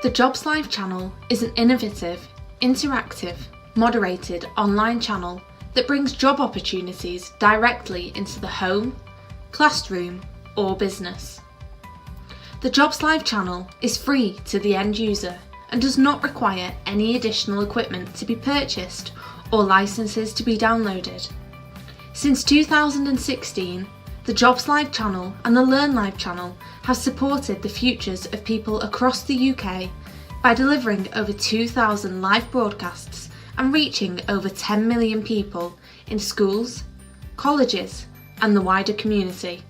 The Jobs Live channel is an innovative, interactive, moderated online channel that brings job opportunities directly into the home, classroom, or business. The Jobs Live channel is free to the end user and does not require any additional equipment to be purchased or licenses to be downloaded. Since 2016, the Jobs Live channel and the Learn Live channel have supported the futures of people across the UK by delivering over 2,000 live broadcasts and reaching over 10 million people in schools, colleges, and the wider community.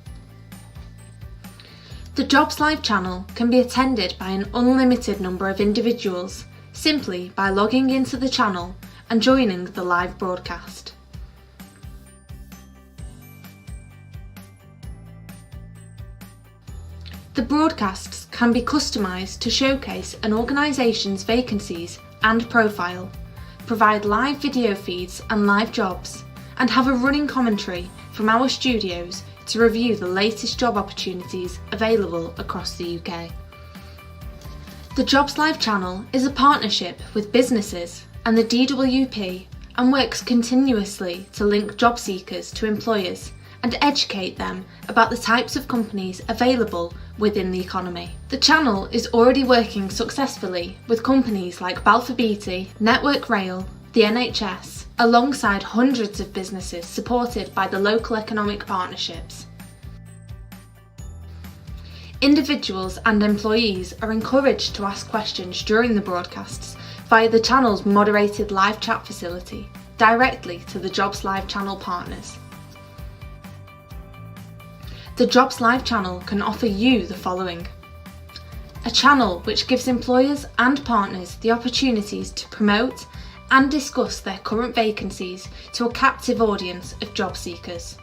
The Jobs Live channel can be attended by an unlimited number of individuals simply by logging into the channel and joining the live broadcast. The broadcasts can be customised to showcase an organisation's vacancies and profile, provide live video feeds and live jobs, and have a running commentary from our studios to review the latest job opportunities available across the UK. The Jobs Live channel is a partnership with businesses and the DWP and works continuously to link job seekers to employers and educate them about the types of companies available within the economy. The channel is already working successfully with companies like Balfour Beatty, Network Rail, the NHS, alongside hundreds of businesses supported by the local economic partnerships. Individuals and employees are encouraged to ask questions during the broadcasts via the channel's moderated live chat facility directly to the Jobs Live channel partners. The Jobs Live channel can offer you the following: a channel which gives employers and partners the opportunities to promote and discuss their current vacancies to a captive audience of job seekers.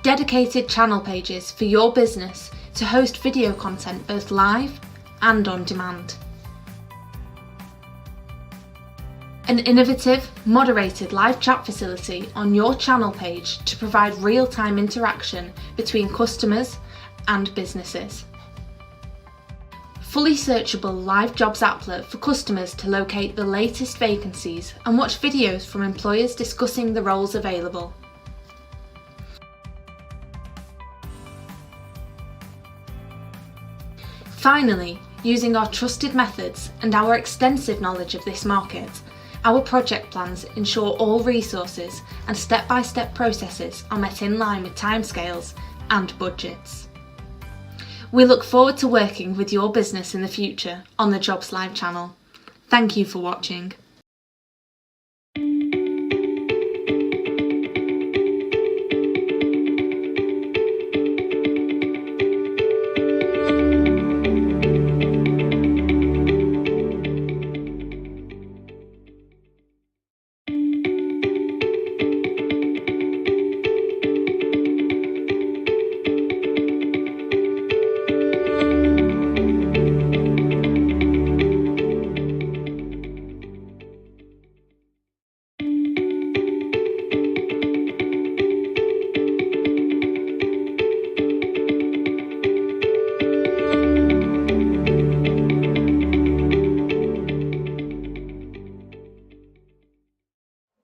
Dedicated channel pages for your business to host video content both live and on demand. An innovative, moderated live chat facility on your channel page to provide real-time interaction between customers and businesses. Fully searchable live jobs applet for customers to locate the latest vacancies and watch videos from employers discussing the roles available. Finally, using our trusted methods and our extensive knowledge of this market, our project plans ensure all resources and step-by-step processes are met in line with timescales and budgets. We look forward to working with your business in the future on the Jobs Live channel. Thank you for watching.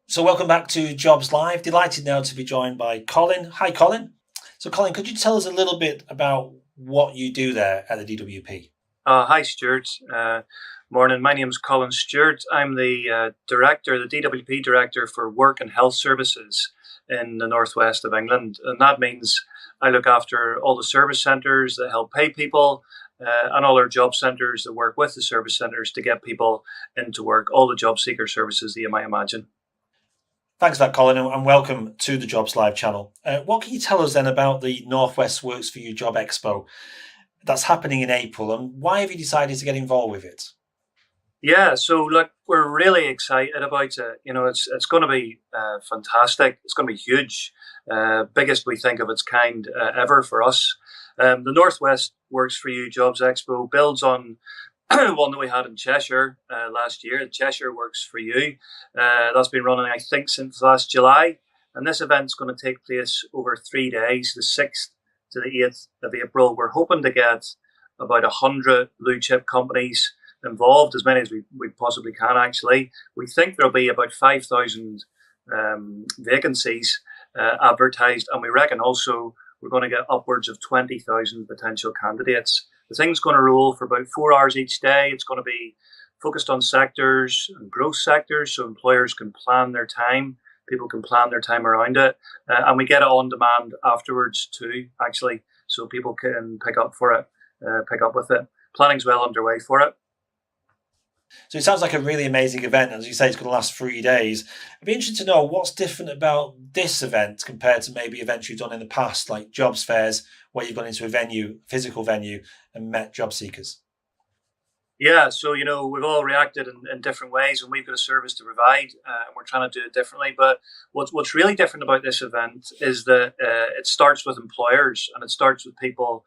So welcome back to Jobs Live. Delighted now to be joined by Colin. Hi, Colin. So Colin, could you tell us a little bit about what you do there at the DWP? Hi, Stuart. Morning. My name is Colin Stewart. I'm the director, the DWP director for Work and Health Services in the northwest of England. And that means I look after all the service centres that help pay people and all our job centres that work with the service centres to get people into work, all the job seeker services that you might imagine. Thanks for that, Colin, and welcome to the Jobs Live channel. What can you tell us then about the Northwest Works for You Job Expo that's happening in April, and why have you decided to get involved with it? Yeah, so look, we're really excited about it. You know, it's going to be fantastic. It's going to be huge, biggest we think of its kind ever for us. The Northwest Works for You Jobs Expo builds on one that we had in Cheshire last year. Cheshire Works for You. That's been running, I think, since last July. And this event's going to take place over 3 days, the 6th to the 8th of April. We're hoping to get about 100 blue chip companies involved, as many as we possibly can actually. We think there'll be about 5,000 vacancies advertised, and we reckon also we're going to get upwards of 20,000 potential candidates. The thing's going to roll for about 4 hours each day. It's going to be focused on sectors and growth sectors, so employers can plan their time, people can plan their time around it, and we get it on demand afterwards too, actually, so people can pick up with it. Planning's well underway for it. So it sounds like a really amazing event. As you say, it's going to last 3 days. I'd be interested to know what's different about this event compared to maybe events you've done in the past, like jobs fairs, where you've gone into a venue, physical venue, and met job seekers. Yeah, so we've all reacted in different ways, and we've got a service to provide, and we're trying to do it differently. But what's really different about this event is that it starts with employers and it starts with people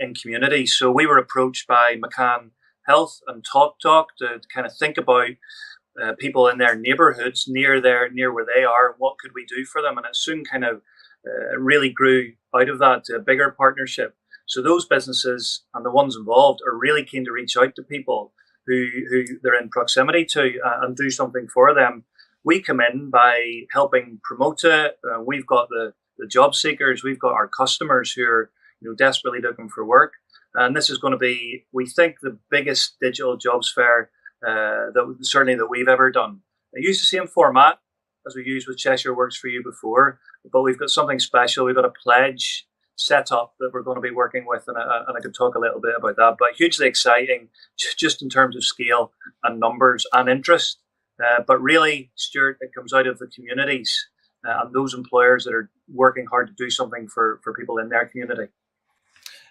in communities. So we were approached by McCann Health and Talk to kind of think about people in their neighbourhoods near where they are. What could we do for them? And it soon kind of really grew out of that to a bigger partnership. So those businesses and the ones involved are really keen to reach out to people who they're in proximity to and do something for them. We come in by helping promote it. We've got the job seekers, we've got our customers who are desperately looking for work. And this is going to be, we think, the biggest digital jobs fair that we've ever done. I use the same format as we used with Cheshire Works for You before, but we've got something special. We've got a pledge set up that we're going to be working with, and I could talk a little bit about that. But hugely exciting, just in terms of scale and numbers and interest. But really, Stuart, it comes out of the communities and those employers that are working hard to do something for people in their community.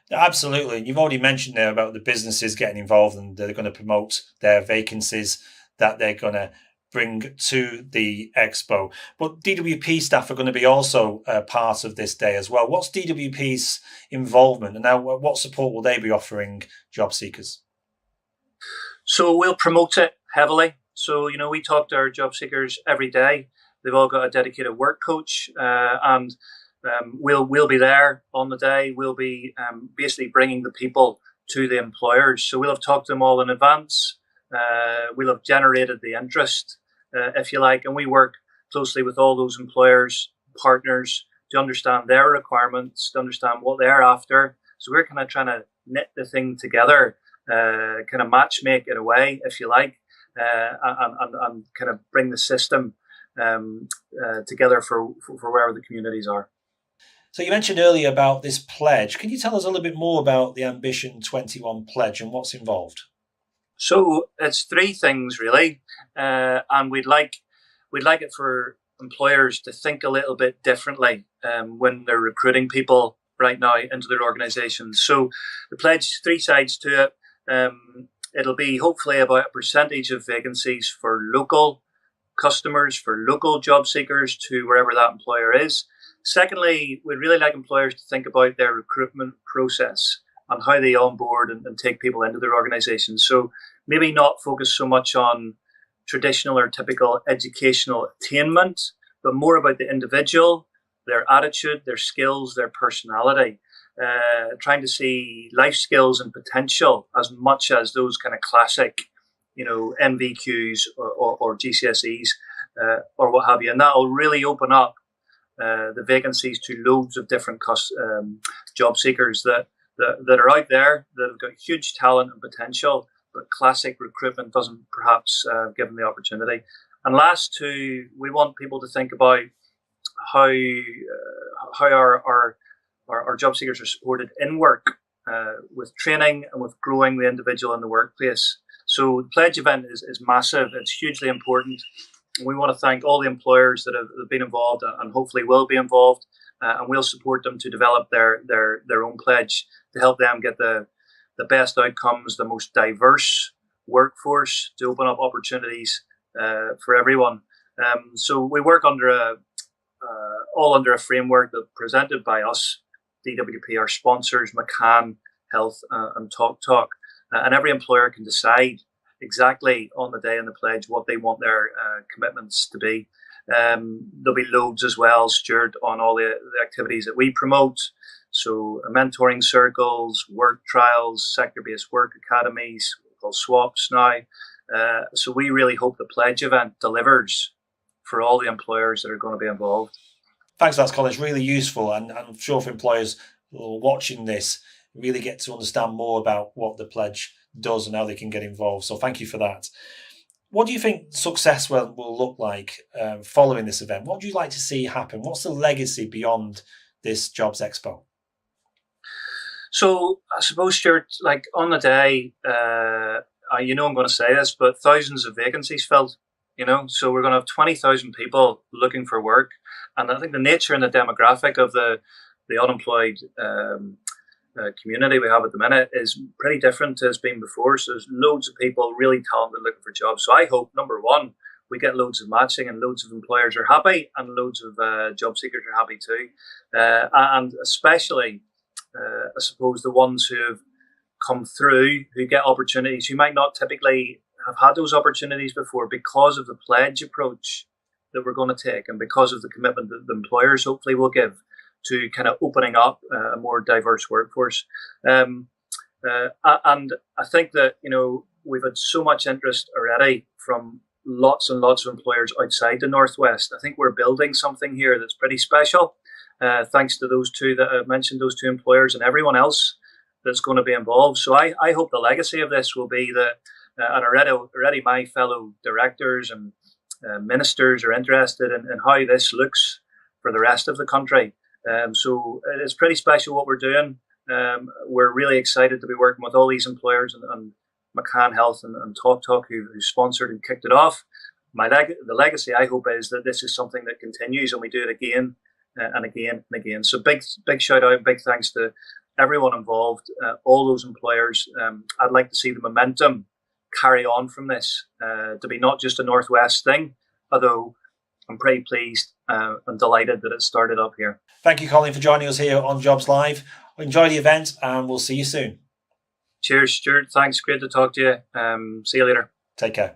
Absolutely. You've already mentioned there about the businesses getting involved, and they're going to promote their vacancies that they're going to bring to the expo. But DWP staff are going to be also part of this day as well. What's DWP's involvement, and now what support will they be offering job seekers? So we'll promote it heavily. So, we talk to our job seekers every day. They've all got a dedicated work coach, and we'll be there on the day. We'll be basically bringing the people to the employers. So we'll have talked to them all in advance. We'll have generated the interest, if you like, and we work closely with all those employers, partners, to understand their requirements, to understand what they're after. So we're kind of trying to knit the thing together, kind of match make it away, if you like, and kind of bring the system together for wherever the communities are. So you mentioned earlier about this pledge. Can you tell us a little bit more about the Ambition 21 pledge and what's involved? So it's three things really, and we'd like it for employers to think a little bit differently when they're recruiting people right now into their organisations. So the pledge, three sides to it. It'll be hopefully about a percentage of vacancies for local customers, for local job seekers to wherever that employer is. Secondly, we'd really like employers to think about their recruitment process and how they onboard and take people into their organizations. So maybe not focus so much on traditional or typical educational attainment, but more about the individual, their attitude, their skills, their personality, trying to see life skills and potential as much as those kind of classic, NVQs or GCSEs or what have you. And that'll really open up the vacancies to loads of different job seekers that are out there that have got huge talent and potential, but classic recruitment doesn't perhaps give them the opportunity. And last two, we want people to think about how our job seekers are supported in work with training and with growing the individual in the workplace. So the pledge event is massive. It's hugely important. We want to thank all the employers that have been involved and hopefully will be involved, and we'll support them to develop their own pledge to help them get the best outcomes, the most diverse workforce, to open up opportunities for everyone. So we work under all under a framework that presented by us, DWP, our sponsors, McCann Health and Talk, and every employer can decide exactly on the day in the pledge what they want their commitments to be. There'll be loads as well, Stuart, on all the activities that we promote. So mentoring circles, work trials, sector-based work academies, called swaps now. So we really hope the pledge event delivers for all the employers that are going to be involved. Thanks for that, Colin. It's really useful, and I'm sure for employers who are watching this, really get to understand more about what the pledge does and how they can get involved. So thank you for that. What do you think success will look like following this event? What do you like to see happen? What's the legacy beyond this Jobs Expo? So I suppose, Stuart, like on the day, I'm going to say this, but thousands of vacancies filled, so we're going to have 20,000 people looking for work. And I think the nature and the demographic of the unemployed community we have at the minute is pretty different to it's been before. So there's loads of people really talented looking for jobs. So I hope, number one, we get loads of matching and loads of employers are happy and loads of job seekers are happy too. And especially, I suppose, the ones who have come through, who get opportunities, who might not typically have had those opportunities before because of the pledge approach that we're going to take and because of the commitment that the employers hopefully will give to kind of opening up a more diverse workforce. And I think that, we've had so much interest already from lots and lots of employers outside the Northwest. I think we're building something here that's pretty special, thanks to those two that I've mentioned, those two employers and everyone else that's going to be involved. So I hope the legacy of this will be that, and already my fellow directors and ministers are interested in how this looks for the rest of the country. So it's pretty special what we're doing. We're really excited to be working with all these employers and McCann Health and TalkTalk who sponsored and kicked it off. The legacy, I hope, is that this is something that continues and we do it again and again and again. So big shout out, big thanks to everyone involved, all those employers. I'd like to see the momentum carry on from this to be not just a Northwest thing, although I'm pretty pleased and delighted that it started up here. Thank you, Colin, for joining us here on Jobs Live. Enjoy the event and we'll see you soon. Cheers, Stuart. Thanks. Great to talk to you. See you later. Take care.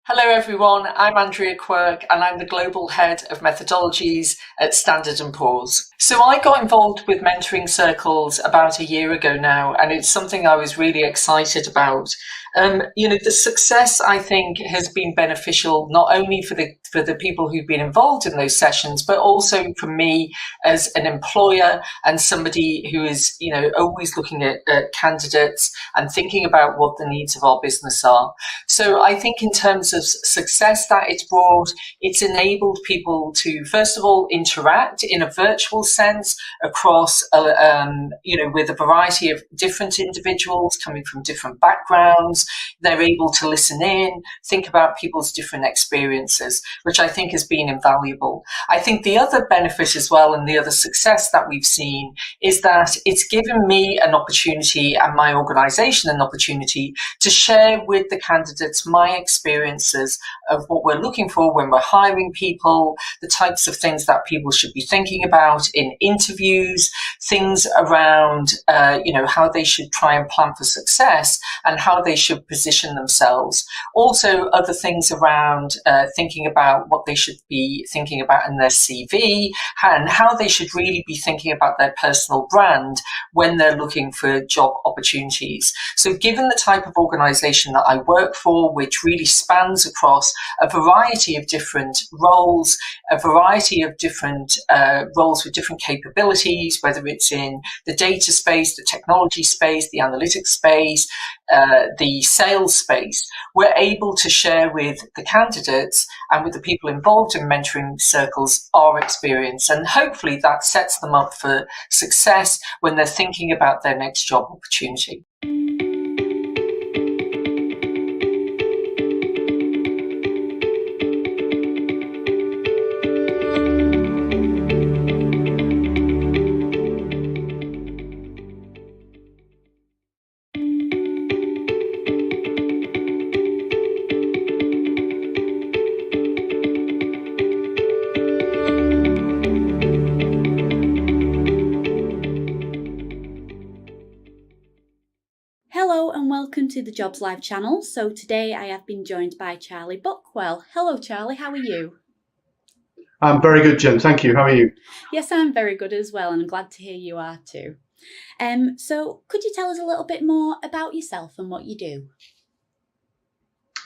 Hello everyone, I'm Andrea Quirk and I'm the Global Head of Methodologies at Standard & Poor's. So I got involved with mentoring circles about a year ago now, and it's something I was really excited about. The success, I think, has been beneficial not only for the people who've been involved in those sessions, but also for me as an employer and somebody who is, always looking at candidates and thinking about what the needs of our business are. So I think in terms of success that it's brought, it's enabled people to, first of all, interact in a virtual sense across, with a variety of different individuals coming from different backgrounds. They're able to listen in, think about people's different experiences, which I think has been invaluable. I think the other benefit as well, and the other success that we've seen, is that it's given me an opportunity and my organisation an opportunity to share with the candidates my experiences of what we're looking for when we're hiring people, the types of things that people should be thinking about in interviews, things around, how they should try and plan for success and how they should position themselves. Also, other things around thinking about what they should be thinking about in their CV and how they should really be thinking about their personal brand when they're looking for job opportunities. So given the type of organisation that I work for, which really spans across a variety of different roles, a variety of different roles with different capabilities, whether it's in the data space, the technology space, the analytics space, the sales space, we're able to share with the candidates and with the people involved in mentoring circles our experience. And hopefully that sets them up for success when they're thinking about their next job opportunity. welcome to the Jobs Live channel. So today I have been joined by Charlie Buckwell. Hello Charlie, how are you? I'm very good, Jen. Thank you. How are you? Yes, I'm very good as well, and I'm glad to hear you are too. So could you tell us a little bit more about yourself and what you do?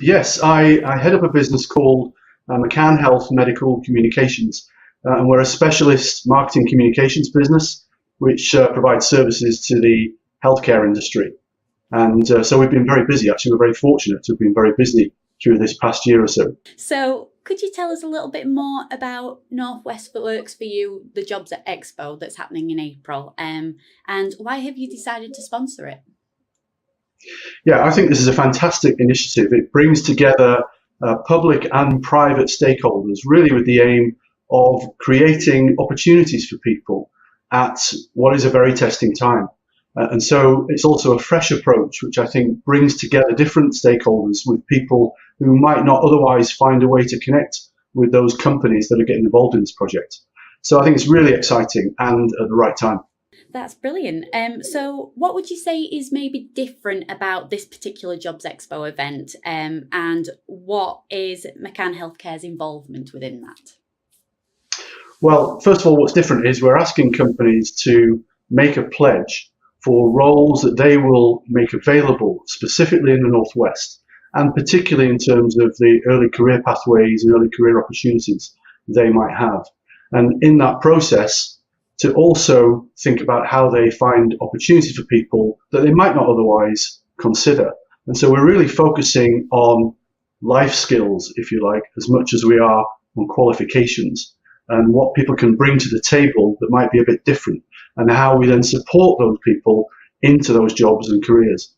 Yes, I head up a business called McCann Health Medical Communications, and we're a specialist marketing communications business which provides services to the healthcare industry. And so we've been very busy, actually. We're very fortunate to have been very busy through this past year or so. So could you tell us a little bit more about Northwest Works for You, the Jobs Expo that's happening in April, and why have you decided to sponsor it? Yeah, I think this is a fantastic initiative. It brings together public and private stakeholders, really with the aim of creating opportunities for people at what is a very testing time. And so it's also a fresh approach, which I think brings together different stakeholders with people who might not otherwise find a way to connect with those companies that are getting involved in this project. So I think it's really exciting and at the right time. That's brilliant. So what would you say is maybe different about this particular Jobs Expo event, and what is McCann Healthcare's involvement within that? Well, first of all, what's different is we're asking companies to make a pledge for roles that they will make available specifically in the Northwest, and particularly in terms of the early career pathways and early career opportunities they might have. And in that process, to also think about how they find opportunities for people that they might not otherwise consider. And so we're really focusing on life skills, if you like, as much as we are on qualifications and what people can bring to the table that might be a bit different, and how we then support those people into those jobs and careers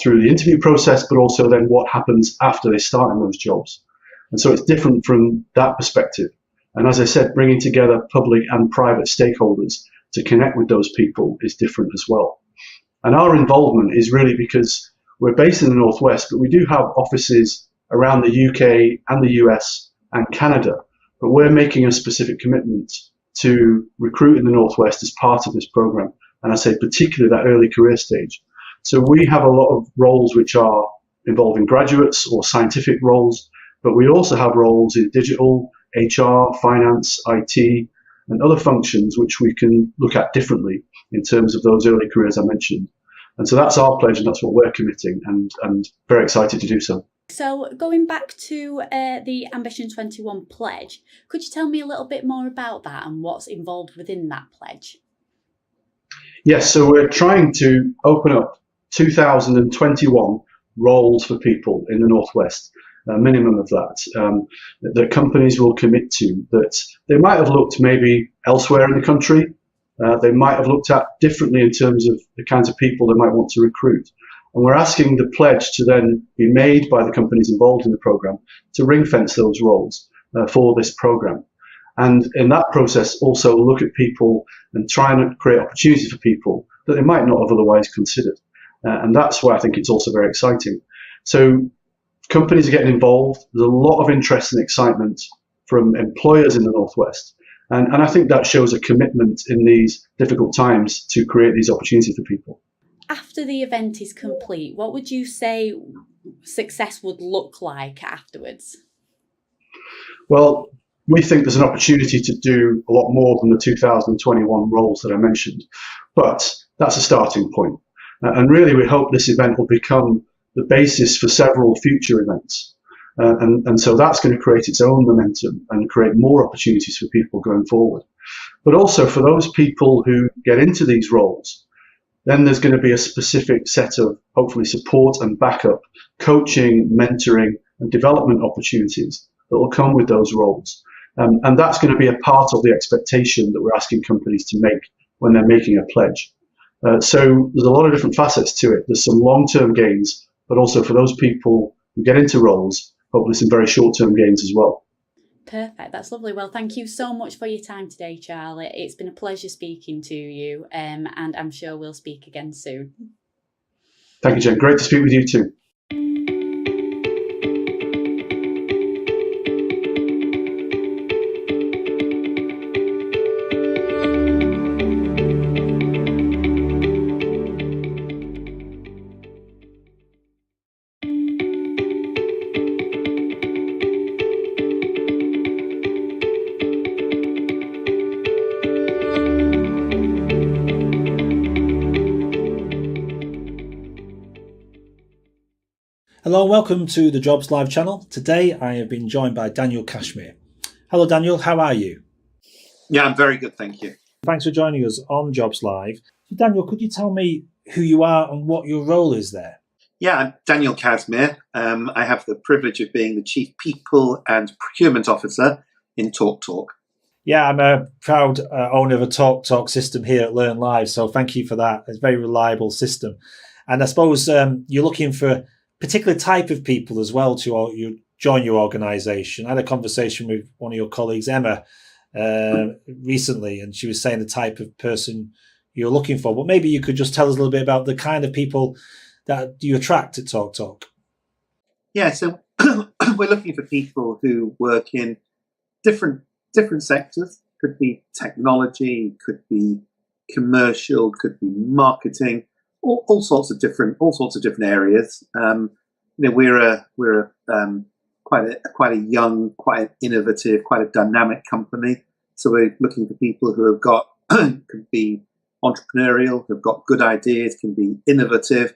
through the interview process, but also then what happens after they start in those jobs. And so it's different from that perspective. And as I said, bringing together public and private stakeholders to connect with those people is different as well. And our involvement is really because we're based in the Northwest, but we do have offices around the UK and the US and Canada. But we're making a specific commitment to recruit in the Northwest as part of this program. And I say particularly that early career stage. So we have a lot of roles which are involving graduates or scientific roles, but we also have roles in digital, HR, finance, IT, and other functions which we can look at differently in terms of those early careers I mentioned. And so that's our pledge, and that's what we're committing, and very excited to do so. So going back to the Ambition 21 pledge, could you tell me a little bit more about that and what's involved within that pledge? Yes, so we're trying to open up 2021 roles for people in the Northwest, a minimum of that, that companies will commit to, that they might have looked maybe elsewhere in the country. They might have looked at differently in terms of the kinds of people they might want to recruit. And we're asking the pledge to then be made by the companies involved in the program to ring fence those roles for this program. And in that process, also look at people and try and create opportunities for people that they might not have otherwise considered. And that's why I think it's also very exciting. So companies are getting involved. There's a lot of interest and excitement from employers in the Northwest. And I think that shows a commitment in these difficult times to create these opportunities for people. After the event is complete, what would you say success would look like afterwards? Well, we think there's an opportunity to do a lot more than the 2021 roles that I mentioned, but that's a starting point. And really, we hope this event will become the basis for several future events. And so that's going to create its own momentum and create more opportunities for people going forward. But also for those people who get into these roles, then there's going to be a specific set of hopefully support and backup, coaching, mentoring, and development opportunities that will come with those roles. And that's going to be a part of the expectation that we're asking companies to make when they're making a pledge. So there's a lot of different facets to it. There's some long-term gains, but also for those people who get into roles, hopefully some very short-term gains as well. Perfect. That's lovely. Well, thank you so much for your time today, Charlie. It's been a pleasure speaking to you, and I'm sure we'll speak again soon. Thank you, Jen. Great to speak with you too. Hello and welcome to the Jobs Live channel. Today I have been joined by Daniel Cashmere. Hello Daniel, how are you? Yeah, I'm very good, thank you. Thanks for joining us on Jobs Live. So Daniel, could you tell me who you are and what your role is there? Yeah, I'm Daniel Cashmere. I have the privilege of being the Chief People and Procurement Officer in TalkTalk. Yeah, I'm a proud owner of a TalkTalk system here at Learn Live, so thank you for that. It's a very reliable system. And I suppose you're looking for a particular type of people as well to join your organisation. I had a conversation with one of your colleagues, Emma, recently, and she was saying the type of person you're looking for. But maybe you could just tell us a little bit about the kind of people that you attract at TalkTalk. Yeah, so we're looking for people who work in different sectors. Could be technology, could be commercial, could be marketing, all sorts of different areas. We're quite a young, quite innovative, quite a dynamic company. So we're looking for people who have got can be entrepreneurial, who've got good ideas, can be innovative,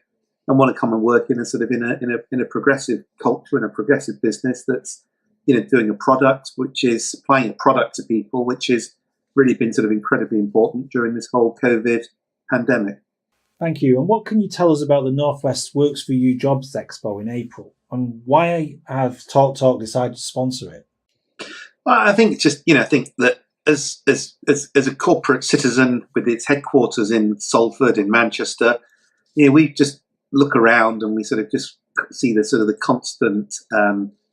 and want to come and work in a progressive culture, in a progressive business that's doing a product, which is supplying a product to people, which has really been sort of incredibly important during this whole COVID pandemic. Thank you. And what can you tell us about the Northwest Works for You Jobs Expo in April, and why have TalkTalk decided to sponsor it? Well, I think it's just I think that as a corporate citizen with its headquarters in Salford in Manchester, we just look around and we sort of just see the constant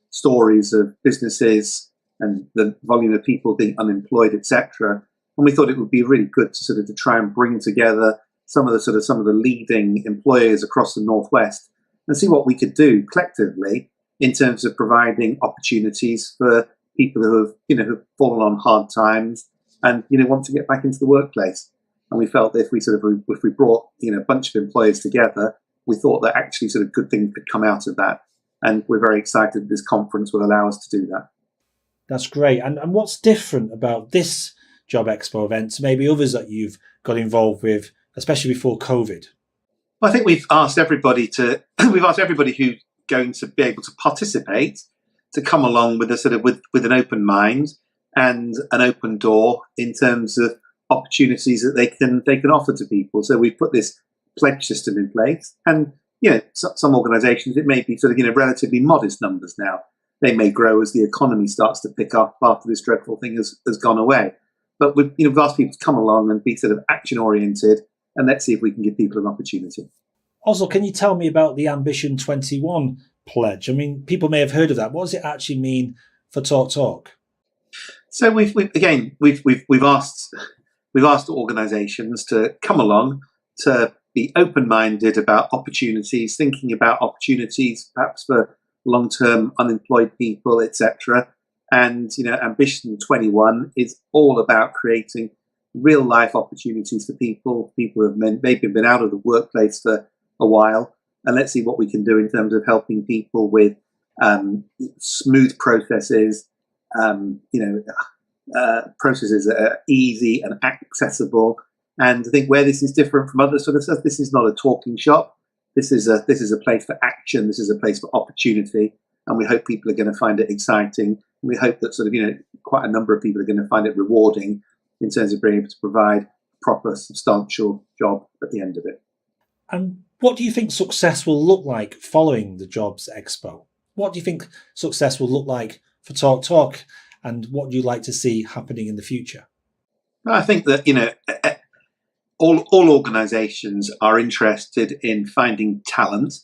stories of businesses and the volume of people being unemployed, etc. And we thought it would be really good to try and bring together some of the leading employers across the Northwest and see what we could do collectively in terms of providing opportunities for people who have fallen on hard times and want to get back into the workplace. And we felt that if we brought a bunch of employers together, we thought that actually good things could come out of that. And we're very excited that this conference will allow us to do that. That's great. And what's different about this Job Expo event to maybe others that you've got involved with, especially before COVID? Well, I think we've asked everybody who's going to be able to participate to come along with with an open mind and an open door in terms of opportunities that they can offer to people. So we've put this pledge system in place, and some organisations, it may be relatively modest numbers now. They may grow as the economy starts to pick up after this dreadful thing has gone away. But we've asked people to come along and be action oriented, and let's see if we can give people an opportunity. Also, can you tell me about the Ambition 21 pledge? I mean, people may have heard of that. What does it actually mean for TalkTalk? So we've asked organisations to come along, to be open-minded about opportunities, thinking about opportunities perhaps for long-term unemployed people, etc. And Ambition 21 is all about creating real-life opportunities for people who have maybe been out of the workplace for a while. And let's see what we can do in terms of helping people with smooth processes, processes that are easy and accessible. And I think where this is different from other stuff, this is not a talking shop. This is a place for action. This is a place for opportunity. And we hope people are going to find it exciting. We hope that quite a number of people are going to find it rewarding in terms of being able to provide a proper, substantial job at the end of it. And what do you think success will look like following the Jobs Expo? What do you think success will look like for TalkTalk, and what do you like to see happening in the future? I think that all organisations are interested in finding talent,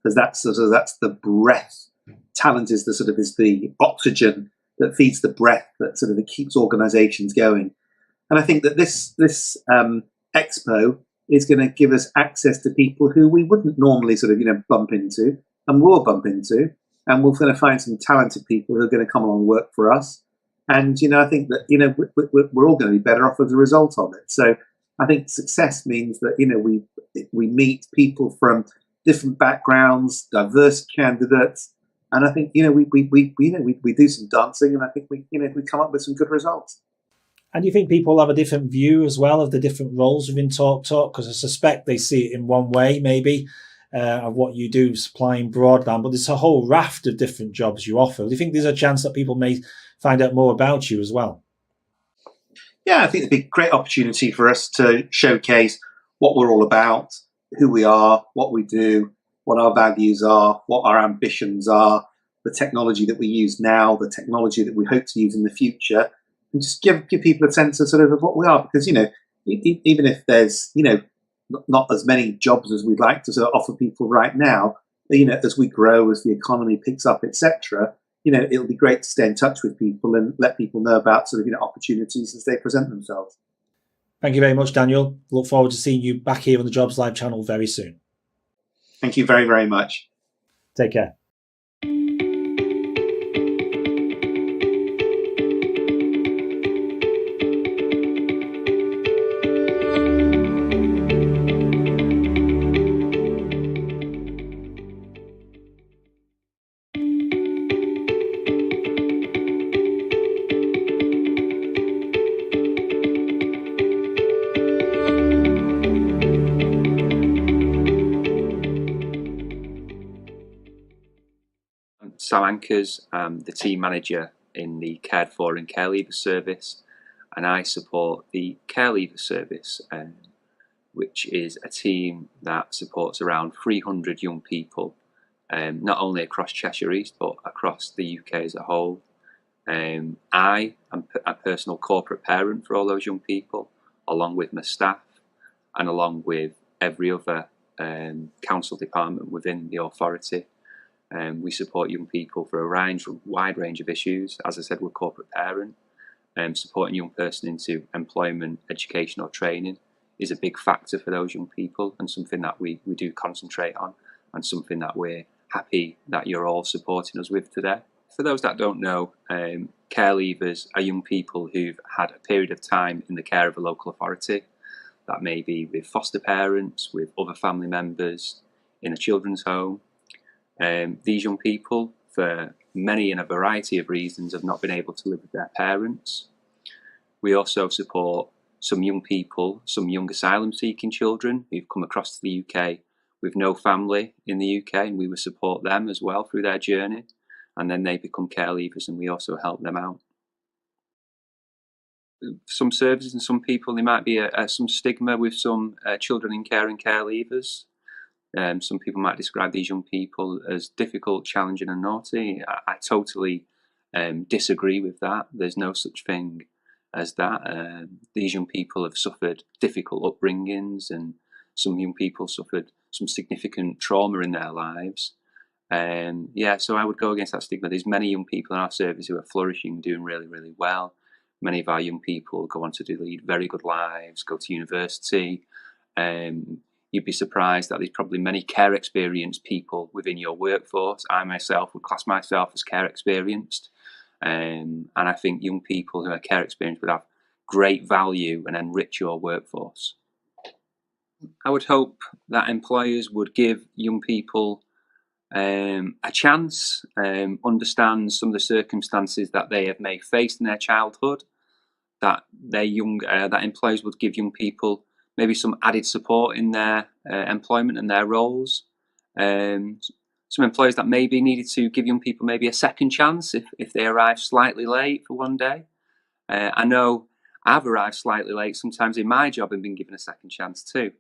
because that's the breath. Talent is the oxygen that feeds the breath that keeps organisations going. And I think that this expo is going to give us access to people who we wouldn't normally bump into, and will bump into, and we're going to find some talented people who are going to come along and work for us. And I think that we're all going to be better off as a result of it. So I think success means that we meet people from different backgrounds, diverse candidates, and I think we do some dancing, and I think we come up with some good results. And do you think people have a different view as well of the different roles within TalkTalk? Because I suspect they see it in one way, maybe, of what you do, supplying broadband, but there's a whole raft of different jobs you offer. Do you think there's a chance that people may find out more about you as well? Yeah, I think it'd be a great opportunity for us to showcase what we're all about, who we are, what we do, what our values are, what our ambitions are, the technology that we use now, the technology that we hope to use in the future, and just give people a sense of sort of what we are. Because, even if there's, not as many jobs as we'd like to sort of offer people right now, as we grow, as the economy picks up, etc., it'll be great to stay in touch with people and let people know about sort of, opportunities as they present themselves. Thank you very much, Daniel. Look forward to seeing you back here on the Jobs Live channel very soon. Thank you very, very much. Take care. Sam Ankers, the team manager in the Cared For and Care Leaver service, and I support the Care Leaver service, which is a team that supports around 300 young people, not only across Cheshire East but across the UK as a whole. I am a personal corporate parent for all those young people, along with my staff and along with every other council department within the authority. We support young people for a wide range of issues. As I said, we're corporate parent. Supporting a young person into employment, education or training is a big factor for those young people, and something that we do concentrate on, and something that we're happy that you're all supporting us with today. For those that don't know, care leavers are young people who've had a period of time in the care of a local authority. That may be with foster parents, with other family members, in a children's home. These young people, for many and a variety of reasons, have not been able to live with their parents. We also support some young people, some young asylum seeking children who've come across to the UK with no family in the UK, and we will support them as well through their journey, and then they become care leavers and we also help them out. Some services and some people, there might be some stigma with some children in care and care leavers. Some people might describe these young people as difficult, challenging and naughty. I totally disagree with that. There's no such thing as that. These young people have suffered difficult upbringings, and some young people suffered some significant trauma in their lives. So I would go against that stigma. There's many young people in our service who are flourishing, doing really, really well. Many of our young people go on to lead very good lives, go to university. You'd be surprised that there's probably many care experienced people within your workforce. I myself would class myself as care experienced. And I think young people who are care experienced would have great value and enrich your workforce. I would hope that employers would give young people a chance, understand some of the circumstances that they may have faced in their childhood, that employers would give young people maybe some added support in their employment and their roles. Some employers that maybe needed to give young people maybe a second chance if they arrive slightly late for one day. I know I've arrived slightly late sometimes in my job and been given a second chance too.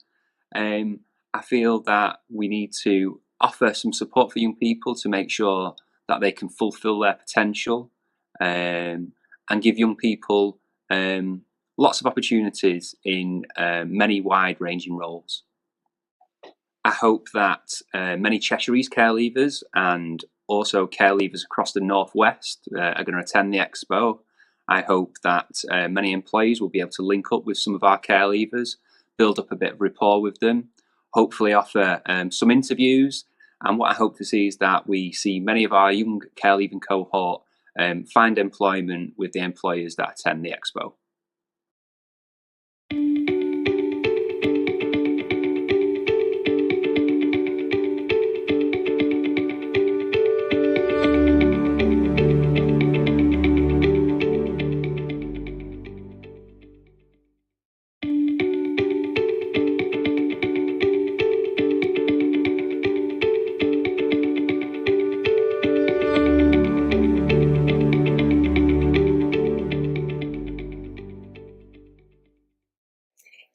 I feel that we need to offer some support for young people to make sure that they can fulfill their potential, and give young people lots of opportunities in many wide-ranging roles. I hope that many Cheshire East care leavers and also care leavers across the Northwest are going to attend the Expo. I hope that many employees will be able to link up with some of our care leavers, build up a bit of rapport with them, hopefully offer some interviews. And what I hope to see is that we see many of our young care leaving cohort find employment with the employers that attend the Expo.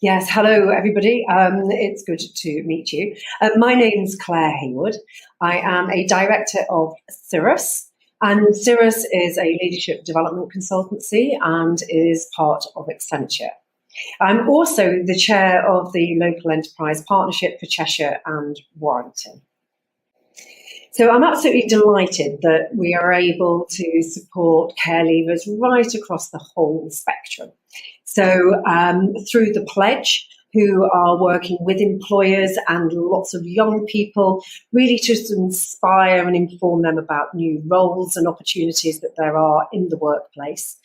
Yes, hello everybody. It's good to meet you. My name's Claire Haywood. I am a director of Cirrus, and Cirrus is a leadership development consultancy and is part of Accenture. I'm also the chair of the Local Enterprise Partnership for Cheshire and Warrington. So I'm absolutely delighted that we are able to support care leavers right across the whole spectrum. So through the Pledge, who are working with employers and lots of young people, really to inspire and inform them about new roles and opportunities that there are in the workplace.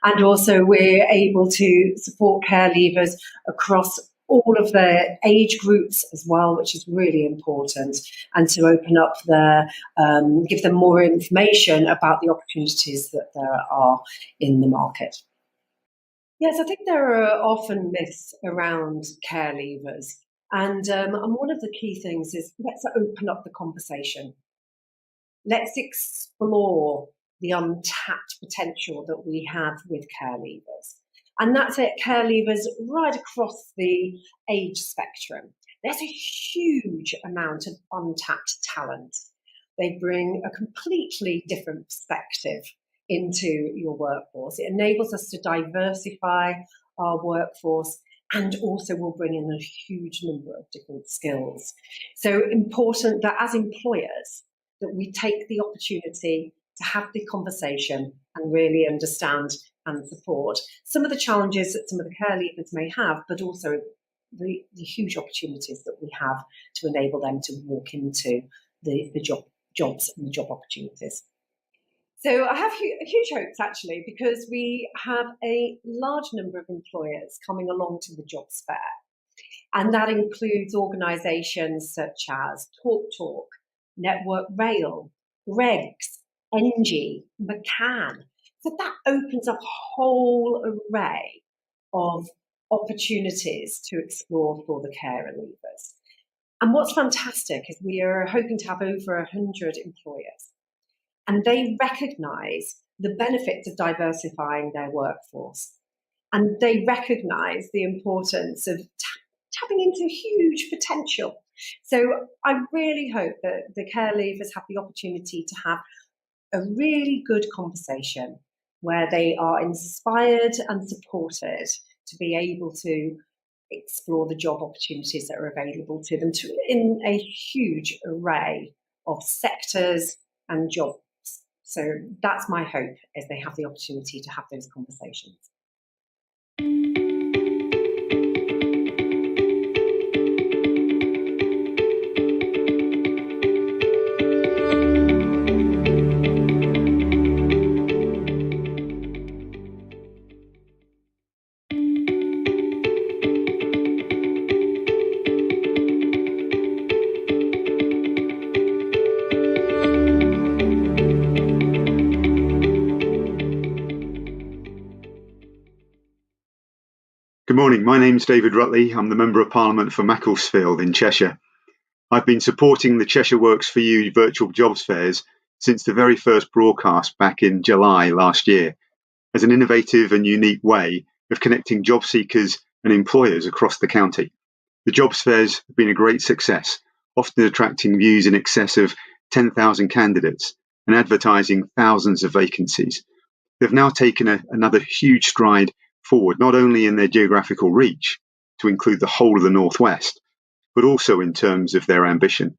And also we're able to support care leavers across all of their age groups as well, which is really important, and to open up give them more information about the opportunities that there are in the market. Yes, I think there are often myths around care leavers, and one of the key things is let's open up the conversation. Let's explore the untapped potential that we have with care leavers. And that's it, care leavers right across the age spectrum. There's a huge amount of untapped talent. They bring a completely different perspective into your workforce. It enables us to diversify our workforce and also will bring in a huge number of different skills. So important that as employers, that we take the opportunity to have the conversation and really understand and support some of the challenges that some of the care leavers may have, but also the huge opportunities that we have to enable them to walk into the jobs and the job opportunities. So I have huge hopes, actually, because we have a large number of employers coming along to the jobs fair. And that includes organisations such as TalkTalk, Network Rail, Greggs, Engie, McCann. So that opens up a whole array of opportunities to explore for the carer leavers. And what's fantastic is we are hoping to have over 100 employers. And they recognise the benefits of diversifying their workforce. And they recognise the importance of tapping into huge potential. So I really hope that the care leavers have the opportunity to have a really good conversation where they are inspired and supported to be able to explore the job opportunities that are available to them in a huge array of sectors and jobs. So that's my hope, is they have the opportunity to have those conversations. Good morning, my name's David Rutley. I'm the Member of Parliament for Macclesfield in Cheshire. I've been supporting the Cheshire Works for You virtual jobs fairs since the very first broadcast back in July last year, as an innovative and unique way of connecting job seekers and employers across the county. The jobs fairs have been a great success, often attracting views in excess of 10,000 candidates and advertising thousands of vacancies. They've now taken another huge stride forward, not only in their geographical reach to include the whole of the Northwest, but also in terms of their ambition.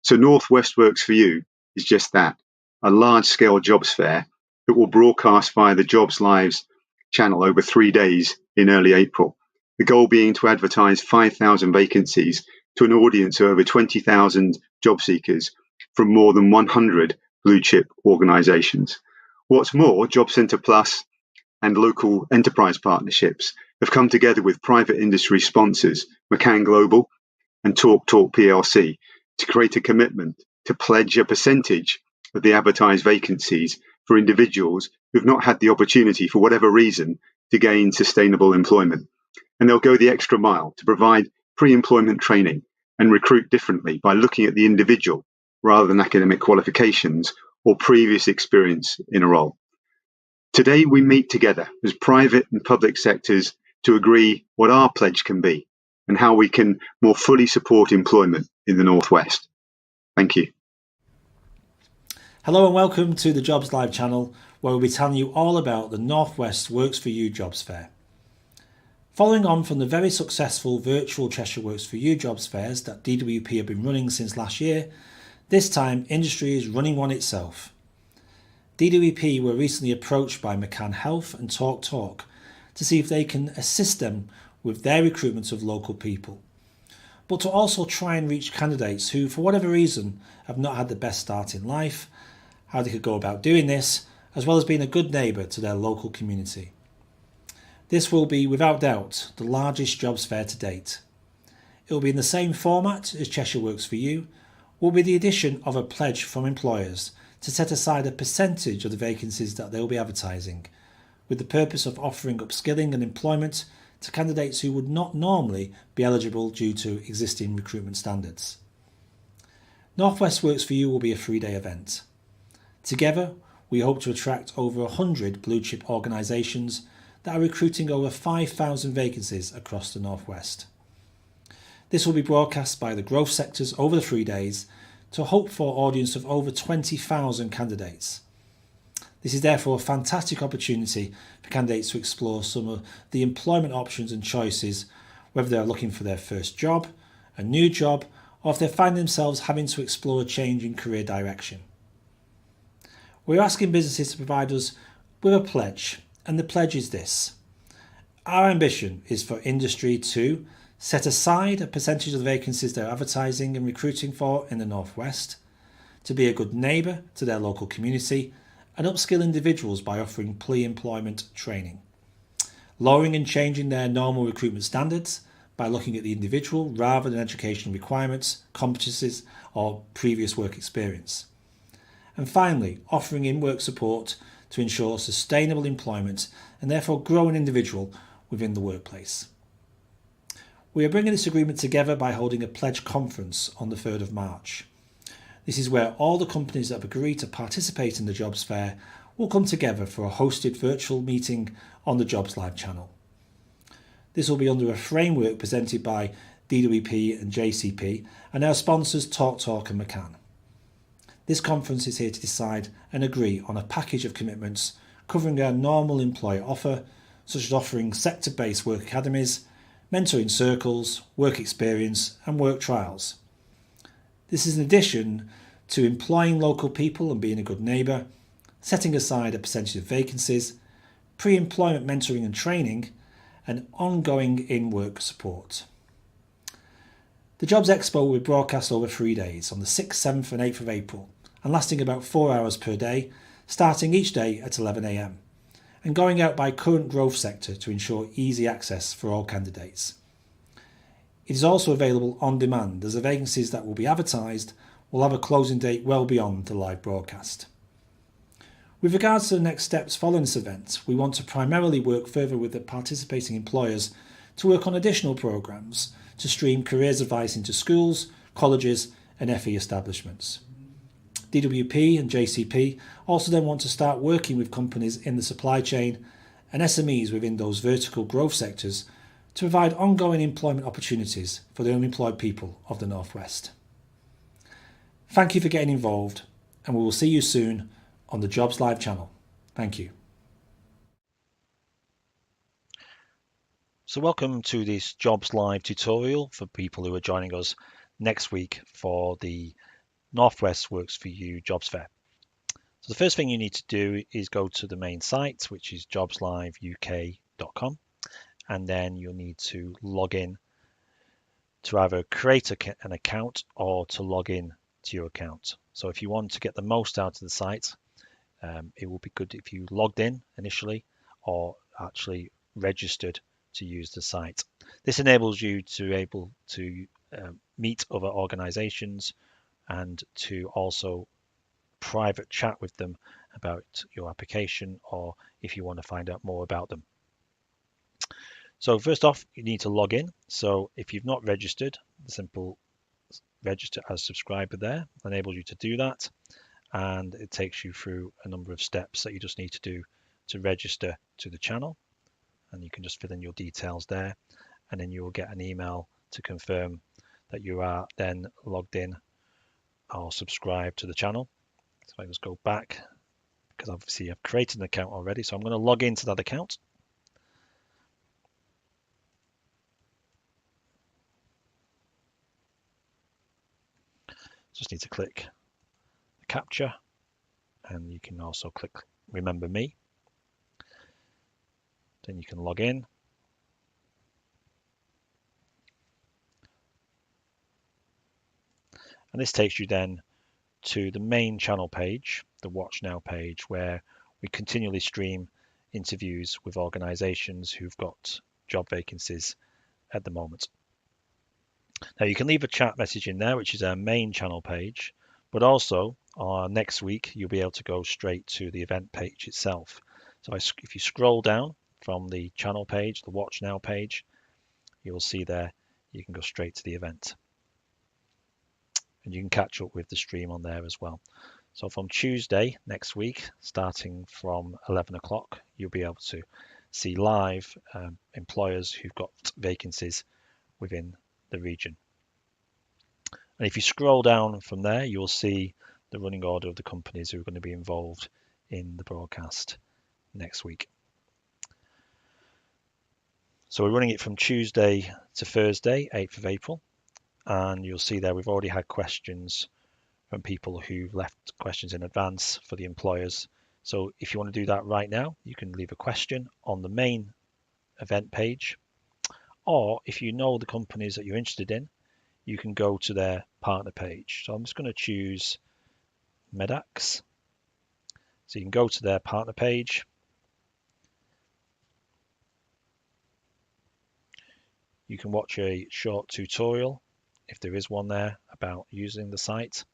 So Northwest Works for You is just that, a large-scale jobs fair that will broadcast via the Jobs Lives channel over 3 days in early April. The goal being to advertise 5,000 vacancies to an audience of over 20,000 job seekers from more than 100 blue-chip organisations. What's more, Job Centre Plus and local enterprise partnerships have come together with private industry sponsors, McCann Global and TalkTalk PLC, to create a commitment to pledge a percentage of the advertised vacancies for individuals who've not had the opportunity, for whatever reason, to gain sustainable employment. And they'll go the extra mile to provide pre-employment training and recruit differently by looking at the individual rather than academic qualifications or previous experience in a role. Today, we meet together as private and public sectors to agree what our pledge can be and how we can more fully support employment in the North West. Thank you. Hello and welcome to the Jobs Live channel, where we'll be telling you all about the North West Works for You Jobs Fair. Following on from the very successful virtual Cheshire Works for You Jobs Fairs that DWP have been running since last year, this time industry is running one itself. DWP were recently approached by McCann Health and TalkTalk to see if they can assist them with their recruitment of local people, but to also try and reach candidates who, for whatever reason, have not had the best start in life, how they could go about doing this, as well as being a good neighbour to their local community. This will be, without doubt, the largest jobs fair to date. It will be in the same format as Cheshire Works for You, will be the addition of a pledge from employers to set aside a percentage of the vacancies that they will be advertising, with the purpose of offering upskilling and employment to candidates who would not normally be eligible due to existing recruitment standards. North West Works for You will be a 3-day event. Together, we hope to attract over 100 blue chip organisations that are recruiting over 5,000 vacancies across the North West. This will be broadcast by the growth sectors over the 3 days to a hoped-for audience of over 20,000 candidates. This is therefore a fantastic opportunity for candidates to explore some of the employment options and choices, whether they are looking for their first job, a new job, or if they find themselves having to explore a change in career direction. We're asking businesses to provide us with a pledge, and the pledge is this. Our ambition is for industry to set aside a percentage of the vacancies they're advertising and recruiting for in the North West, to be a good neighbour to their local community, and upskill individuals by offering pre-employment training, lowering and changing their normal recruitment standards by looking at the individual rather than educational requirements, competencies or previous work experience. And finally, offering in-work support to ensure sustainable employment and therefore grow an individual within the workplace. We are bringing this agreement together by holding a pledge conference on the 3rd of March. This is where all the companies that have agreed to participate in the Jobs Fair will come together for a hosted virtual meeting on the Jobs Live channel. This will be under a framework presented by DWP and JCP and our sponsors TalkTalk and McCann. This conference is here to decide and agree on a package of commitments covering our normal employer offer, such as offering sector-based work academies, mentoring circles, work experience and work trials. This is in addition to employing local people and being a good neighbour, setting aside a percentage of vacancies, pre-employment mentoring and training, and ongoing in-work support. The Jobs Expo will be broadcast over 3 days on the 6th, 7th and 8th of April and lasting about 4 hours per day, starting each day at 11 AM and going out by current growth sector to ensure easy access for all candidates. It is also available on demand as the vacancies that will be advertised will have a closing date well beyond the live broadcast. With regards to the next steps following this event, we want to primarily work further with the participating employers to work on additional programmes to stream careers advice into schools, colleges and FE establishments. DWP and JCP also then want to start working with companies in the supply chain and SMEs within those vertical growth sectors to provide ongoing employment opportunities for the unemployed people of the North West. Thank you for getting involved, and we will see you soon on the Jobs Live channel. Thank you. So welcome to this Jobs Live tutorial for people who are joining us next week for the North West Works for You Jobs Fair. So the first thing you need to do is go to the main site, which is jobsliveuk.com. And then you'll need to log in to either create an account or to log in to your account. So if you want to get the most out of the site, it will be good if you logged in initially or actually registered to use the site. This enables you to able to meet other organizations and to also private chat with them about your application or if you want to find out more about them. So first off, you need to log in. So if you've not registered, the simple register as subscriber there enables you to do that. And it takes you through a number of steps that you just need to do to register to the channel. and you can just fill in your details there, and then you will get an email to confirm that you are then logged in or subscribed to the channel. So I just go back, because obviously I've created an account already, so I'm going to log into that account. Just need to click the capture, and you can also click remember me. Then you can log in. And this takes you then to the main channel page, the Watch Now page, where we continually stream interviews with organisations who've got job vacancies at the moment. Now you can leave a chat message in there, which is our main channel page, but also next week you'll be able to go straight to the event page itself. So if you scroll down from the channel page, the Watch Now page, you will see there you can go straight to the event. And you can catch up with the stream on there as well. So from Tuesday next week, starting from 11 o'clock, you'll be able to see live employers who've got vacancies within the region. And if you scroll down from there, you'll see the running order of the companies who are going to be involved in the broadcast next week. So we're running it from Tuesday to Thursday, 8th of April. And you'll see there we've already had questions from people who've left questions in advance for the employers. So if you want to do that right now, you can leave a question on the main event page. Or if you know the companies that you're interested in, you can go to their partner page. So I'm just going to choose Medax. So you can go to their partner page. You can watch a short tutorial, if there is one there, about using the site.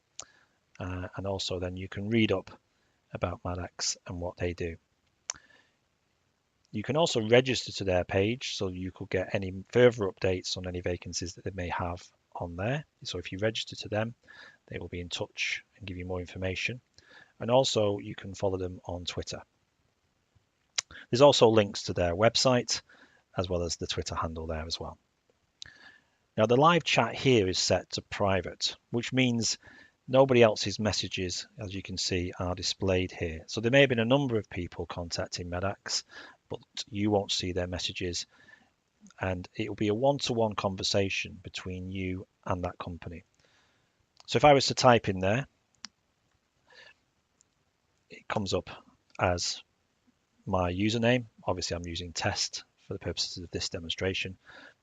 And also then you can read up about Medax and what they do. You can also register to their page, so you could get any further updates on any vacancies that they may have on there. So if you register to them, they will be in touch and give you more information. And also you can follow them on Twitter. There's also links to their website as well as the Twitter handle there as well. Now the live chat here is set to private, which means nobody else's messages, as you can see, are displayed here. So there may have been a number of people contacting Medax, but you won't see their messages, and it will be a one-to-one conversation between you and that company. So if I was to type in there, it comes up as my username. Obviously I'm using test for the purposes of this demonstration,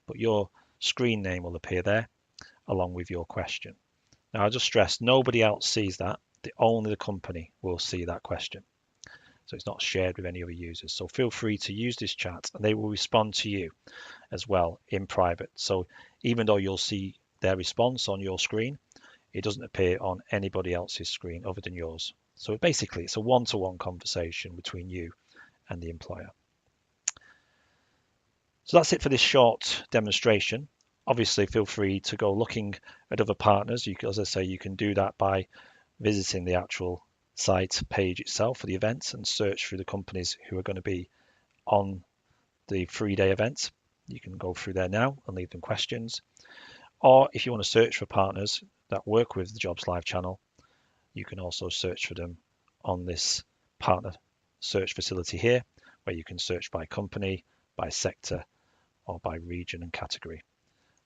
but your screen name will appear there along with your question. Now I just stress nobody else sees that. Only the company will see that question. So it's not shared with any other users. So feel free to use this chat and they will respond to you as well in private. So even though you'll see their response on your screen, it doesn't appear on anybody else's screen other than yours. So basically it's a one-to-one conversation between you and the employer. So that's it for this short demonstration. Obviously feel free to go looking at other partners. As I say, you can do that by visiting the actual site page itself for the event and search through the companies who are going to be on the 3-day event. You can go through there now and leave them questions. Or if you want to search for partners that work with the Jobs Live channel, you can also search for them on this partner search facility here, where you can search by company, by sector, or by region and category.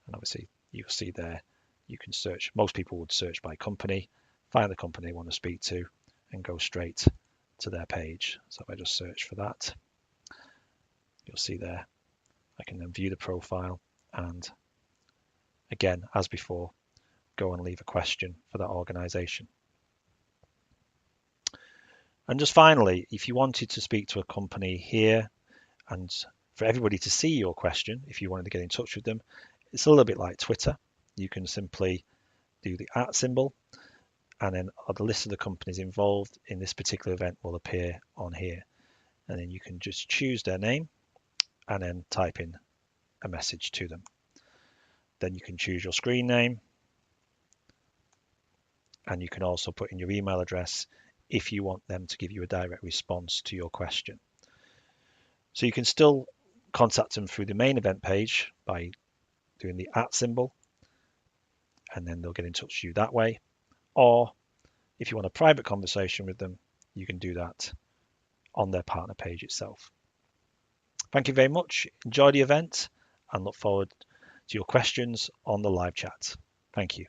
And obviously you'll see there, you can search, most people would search by company, find the company they want to speak to, and go straight to their page. So if I just search for that, you'll see there, I can then view the profile and again, as before, go and leave a question for that organization. And just finally, if you wanted to speak to a company here and for everybody to see your question, if you wanted to get in touch with them, it's a little bit like Twitter. You can simply do the @ symbol, and then the list of the companies involved in this particular event will appear on here. And then you can just choose their name and then type in a message to them. Then you can choose your screen name, and you can also put in your email address if you want them to give you a direct response to your question. So you can still contact them through the main event page by doing the @ symbol, and then they'll get in touch with you that way. Or if you want a private conversation with them, you can do that on their partner page itself. Thank you very much. Enjoy the event and look forward to your questions on the live chat. Thank you.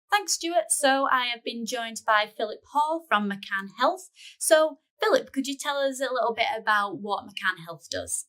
Thanks, Stuart. So I have been joined by Philip Hall from McCann Health. So Philip, could you tell us a little bit about what McCann Health does?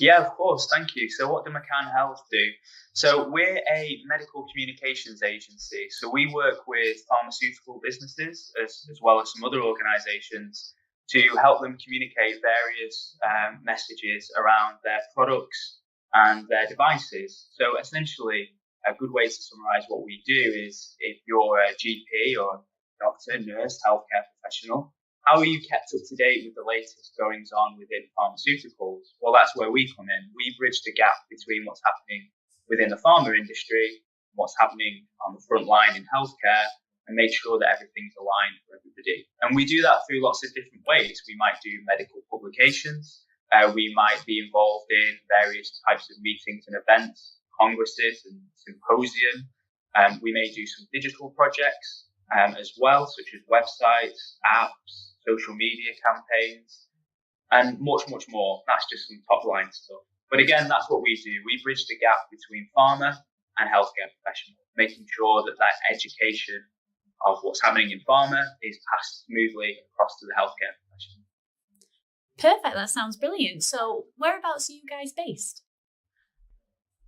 Yeah, of course. Thank you. So what do McCann Health do? So we're a medical communications agency. So we work with pharmaceutical businesses as well as some other organizations to help them communicate various messages around their products and their devices. So essentially, a good way to summarize what we do is if you're a GP or doctor, nurse, healthcare professional, how are you kept up to date with the latest goings on within pharmaceuticals? Well, that's where we come in. We bridge the gap between what's happening within the pharma industry, what's happening on the front line in healthcare, and make sure that everything's aligned for everybody. And we do that through lots of different ways. We might do medical publications. We might be involved in various types of meetings and events, congresses and symposium. We may do some digital projects as well, such as websites, apps, social media campaigns, and much, much more. That's just some top line stuff. But again, that's what we do. We bridge the gap between pharma and healthcare professionals, making sure that that education of what's happening in pharma is passed smoothly across to the healthcare professional. Perfect, that sounds brilliant. So whereabouts are you guys based?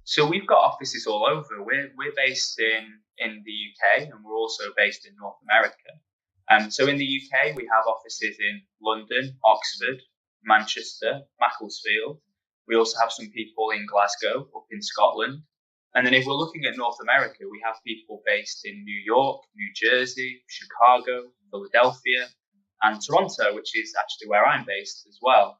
So we've got offices all over. We're based in the UK, and we're also based in North America. So in the UK, we have offices in London, Oxford, Manchester, Macclesfield. We also have some people in Glasgow, up in Scotland. And then if we're looking at North America, we have people based in New York, New Jersey, Chicago, Philadelphia, and Toronto, which is actually where I'm based as well.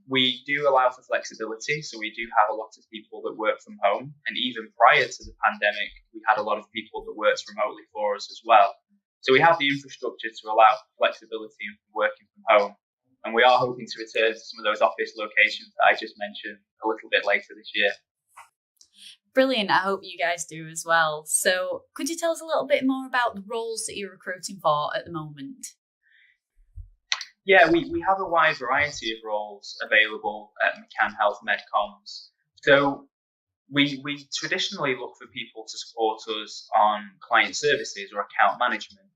We do allow for flexibility, so we do have a lot of people that work from home. And even prior to the pandemic, we had a lot of people that worked remotely for us as well. So we have the infrastructure to allow flexibility in working from home. And we are hoping to return to some of those office locations that I just mentioned a little bit later this year. Brilliant. I hope you guys do as well. So could you tell us a little bit more about the roles that you're recruiting for at the moment? Yeah, we have a wide variety of roles available at McCann Health Medcoms. So we traditionally look for people to support us on client services or account management.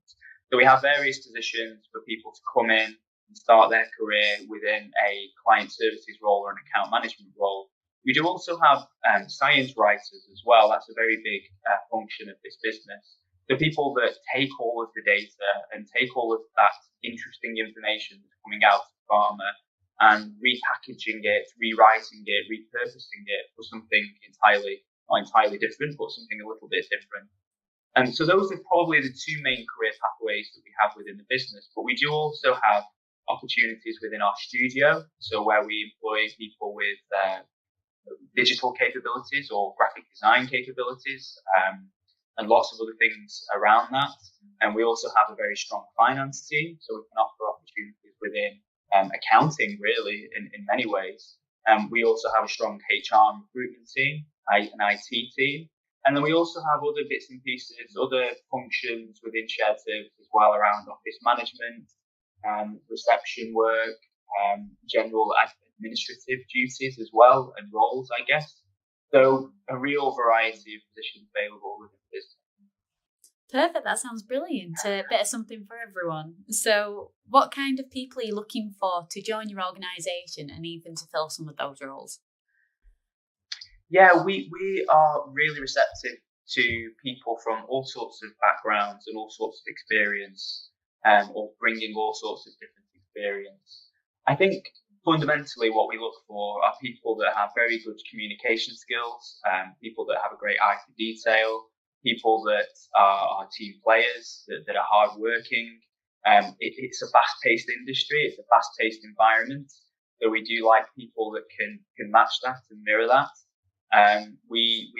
So we have various positions for people to come in and start their career within a client services role or an account management role. We do also have science writers as well. That's a very big function of this business. The people that take all of the data and take all of that interesting information that's coming out of pharma and repackaging it, rewriting it, repurposing it for something not entirely different, but something a little bit different. And so those are probably the two main career pathways that we have within the business. But we do also have opportunities within our studio, so where we employ people with digital capabilities or graphic design capabilities, and lots of other things around that. And we also have a very strong finance team, so we can offer opportunities within accounting, really, in many ways. We also have a strong HR and recruitment team, an IT team. And then we also have other bits and pieces, other functions within shared service as well around office management, reception work, general administrative duties as well, and roles, I guess. So a real variety of positions available within the business. Perfect, that sounds brilliant. A bit of something for everyone. So what kind of people are you looking for to join your organisation and even to fill some of those roles? Yeah, we are really receptive to people from all sorts of backgrounds and all sorts of experience, or bringing all sorts of different experience. I think fundamentally, what we look for are people that have very good communication skills, people that have a great eye for detail, people that are team players, that are hardworking. It's a fast-paced industry. It's a fast-paced environment. So we do like people that can match that and mirror that. We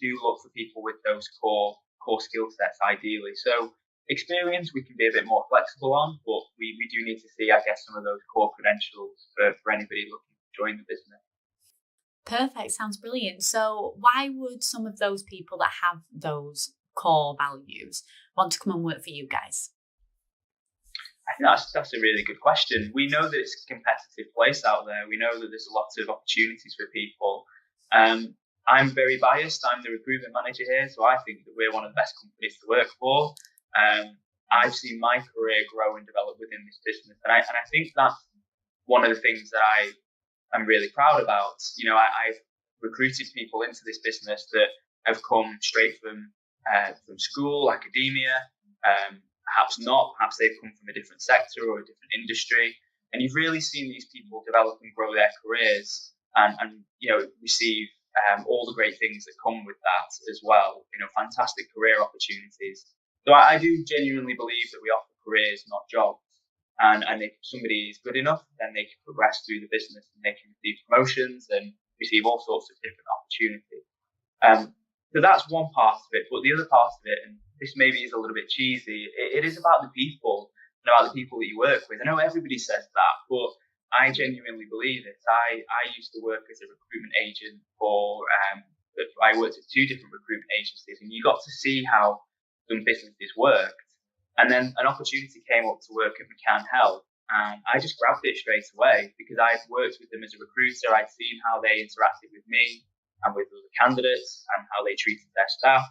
do look for people with those core skill sets ideally. So experience we can be a bit more flexible on, but we do need to see, I guess, some of those core credentials for anybody looking to join the business. Perfect. Sounds brilliant. So why would some of those people that have those core values want to come and work for you guys? I think that's a really good question. We know that it's a competitive place out there. We know that there's lots of opportunities for people. I'm very biased. I'm the recruitment manager here, so I think that we're one of the best companies to work for. I've seen my career grow and develop within this business, and I think that's one of the things that I'm really proud about. You know, I've recruited people into this business that have come straight from school, academia, perhaps not, perhaps they've come from a different sector or a different industry, and you've really seen these people develop and grow their careers and you know, receive all the great things that come with that as well. You know, fantastic career opportunities. So I do genuinely believe that we offer careers, not jobs. And if somebody is good enough, then they can progress through the business and they can receive promotions and receive all sorts of different opportunities. So that's one part of it. But the other part of it, and this maybe is a little bit cheesy, it is about the people and about the people that you work with. I know everybody says that, but I genuinely believe it. I used to work as a recruitment agent I worked at 2 different recruitment agencies, and you got to see how some businesses worked. And then an opportunity came up to work at McCann Health, and I just grabbed it straight away because I'd worked with them as a recruiter. I'd seen how they interacted with me and with other candidates and how they treated their staff.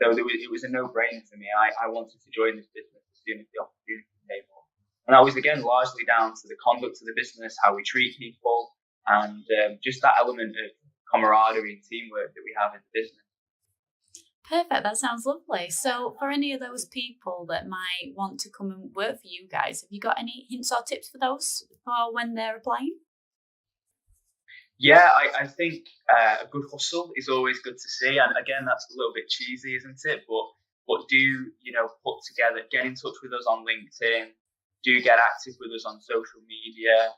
So it was a no-brainer for me. I wanted to join this business as soon as the opportunity came up. And that was, again, largely down to the conduct of the business, how we treat people, and just that element of camaraderie and teamwork that we have in the business. Perfect. That sounds lovely. So for any of those people that might want to come and work for you guys, have you got any hints or tips for those for when they're applying? Yeah, I think a good hustle is always good to see. And again, that's a little bit cheesy, isn't it? But do, you know, put together, get in touch with us on LinkedIn, do get active with us on social media.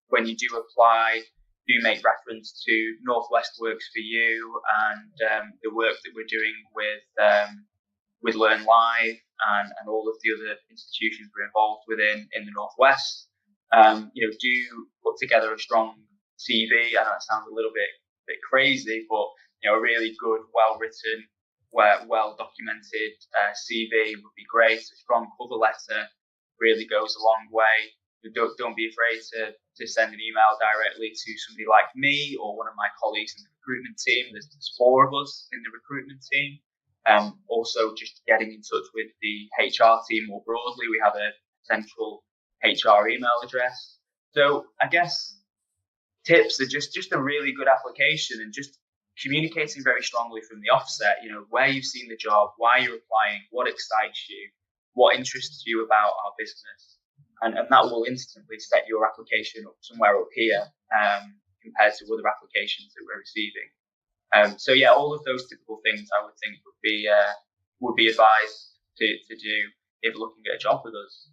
When you do apply, do make reference to Northwest Works for You and the work that we're doing with Learn Live and all of the other institutions we're involved within in the Northwest. You know, do put together a strong CV. I know it sounds a little bit crazy, but you know, a really good, well-written, well documented CV would be great. A strong cover letter really goes a long way. Don't be afraid to send an email directly to somebody like me or one of my colleagues in the recruitment team. There's 4 of us in the recruitment team. Also, just getting in touch with the HR team more broadly. We have a central HR email address. So I guess tips are just a really good application and just communicating very strongly from the offset, you know, where you've seen the job, why you're applying, what excites you, what interests you about our business. And that will instantly set your application up somewhere up here compared to other applications that we're receiving. So yeah, all of those typical things I would think would be advised to do if looking at a job with us.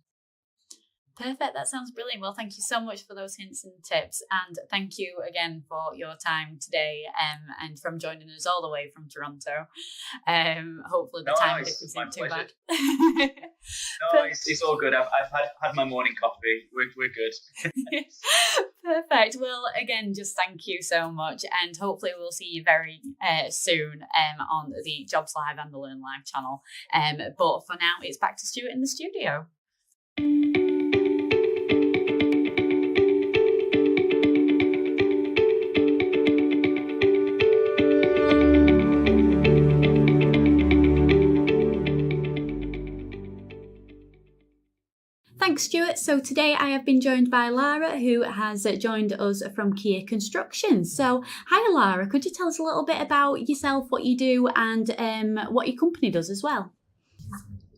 Perfect. That sounds brilliant. Well, thank you so much for those hints and tips. And thank you again for your time today and from joining us all the way from Toronto. Hopefully the time difference isn't too bad. No, it's all good. I've had my morning coffee. We're good. Perfect. Well, again, just thank you so much. And hopefully we'll see you very soon on the Jobs Live and the Learn Live channel. But for now, it's back to Stuart in the studio. Thanks, Stuart. So today I have been joined by Lara, who has joined us from Kia Construction. So hi, Lara. Could you tell us a little bit about yourself, what you do, and what your company does as well?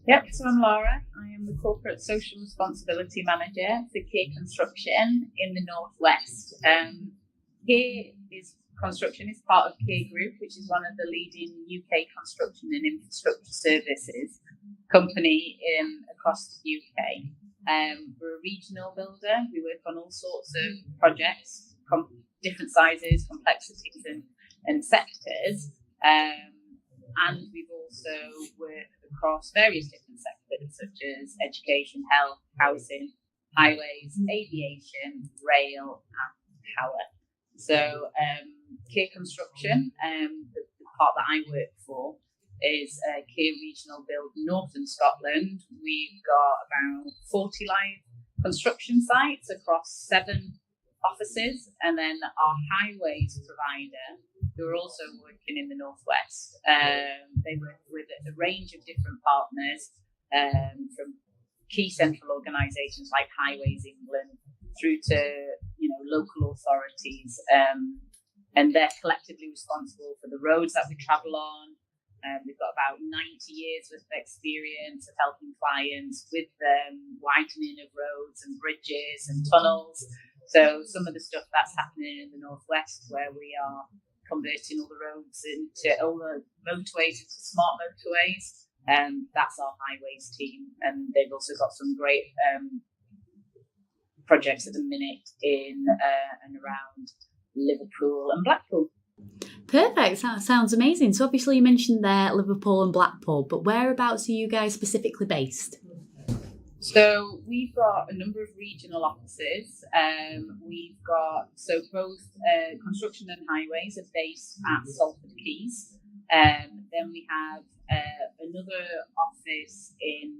Yep, so I'm Laura. I am the Corporate Social Responsibility Manager for Kier Construction in the Northwest. Kier Construction is part of Kier Group, which is one of the leading UK construction and infrastructure services company across the UK. We're a regional builder. We work on all sorts of projects, different sizes, complexities and sectors. And we've also worked across various different sectors such as education, health, housing, highways, aviation, rail and power. So Kier Construction, the part that I work for, is Kier Regional Build Northern Scotland. We've got about 40 live construction sites across 7 offices, and then our highways provider, who are also working in the Northwest. They work with a range of different partners, from key central organisations like Highways England through to local authorities, and they're collectively responsible for the roads that we travel on. We've got about 90 years worth of experience of helping clients with widening of roads and bridges and tunnels. So some of the stuff that's happening in the Northwest, where we are converting all the roads into all the motorways into smart motorways, that's our highways team, and they've also got some great projects at the minute in and around Liverpool and Blackpool. Perfect. That sounds amazing. So obviously you mentioned there Liverpool and Blackpool, but whereabouts are you guys specifically based? So we've got a number of regional offices. We've got, so both construction and highways are based at Salford Quays. Then we have another office in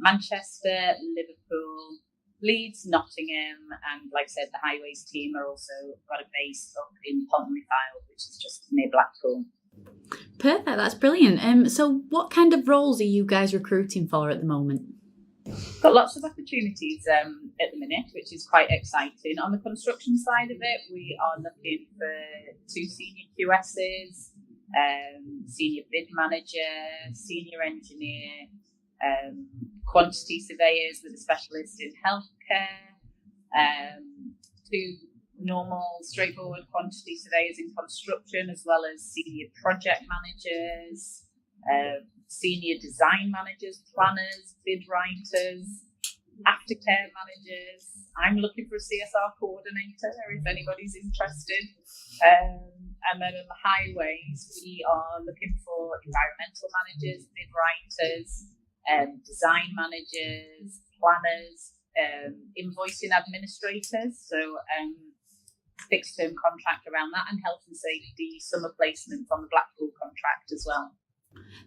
Manchester, Liverpool, Leeds, Nottingham, and like I said, the highways team are also got a base up in Pontley-Fylde, which is just near Blackpool. Perfect. That's brilliant. So what kind of roles are you guys recruiting for at the moment? Got lots of opportunities at the minute, which is quite exciting. On the construction side of it, we are looking for 2 senior QSs, senior bid manager, senior engineer, quantity surveyors with a specialist in healthcare, 2 normal, straightforward quantity surveyors in construction, as well as senior project managers, senior design managers, planners, bid writers, aftercare managers. I'm looking for a CSR coordinator if anybody's interested. And then on the highways, we are looking for environmental managers, bid writers, design managers, planners, invoicing administrators. So fixed term contract around that, and health and safety, summer placements on the Blackpool contract as well.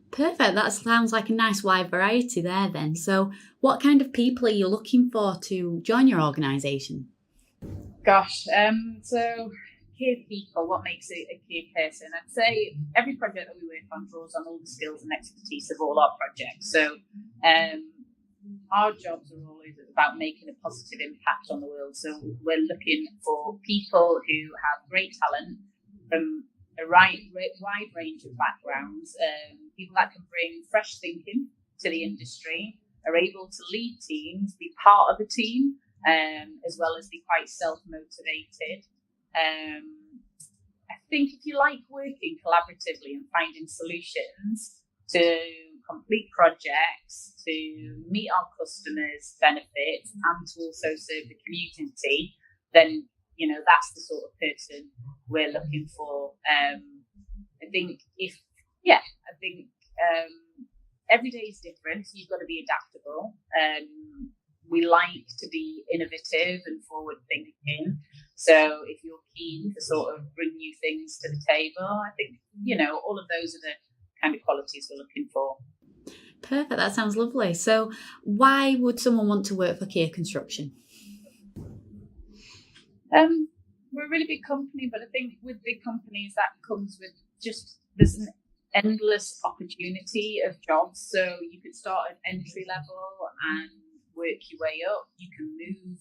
Perfect. That sounds like a nice wide variety there then. So what kind of people are you looking for to join your organisation? Gosh, so Kier people, what makes it a Kier person? I'd say every project that we work on draws on all the skills and expertise of all our projects. So our jobs are always about making a positive impact on the world. So we're looking for people who have great talent from a wide range of backgrounds, people that can bring fresh thinking to the industry, are able to lead teams, be part of a team, as well as be quite self-motivated. I think if you like working collaboratively and finding solutions to complete projects, to meet our customers' benefits, and to also serve the community, then that's the sort of person we're looking for. I think every day is different, so you've got to be adaptable. We like to be innovative and forward thinking. So if you're keen to sort of bring new things to the table, I think, all of those are the kind of qualities we're looking for. Perfect. That sounds lovely. So why would someone want to work for Kier Construction? We're a really big company, but I think with big companies that comes with there's an endless opportunity of jobs. So you could start at entry level and work your way up. You can move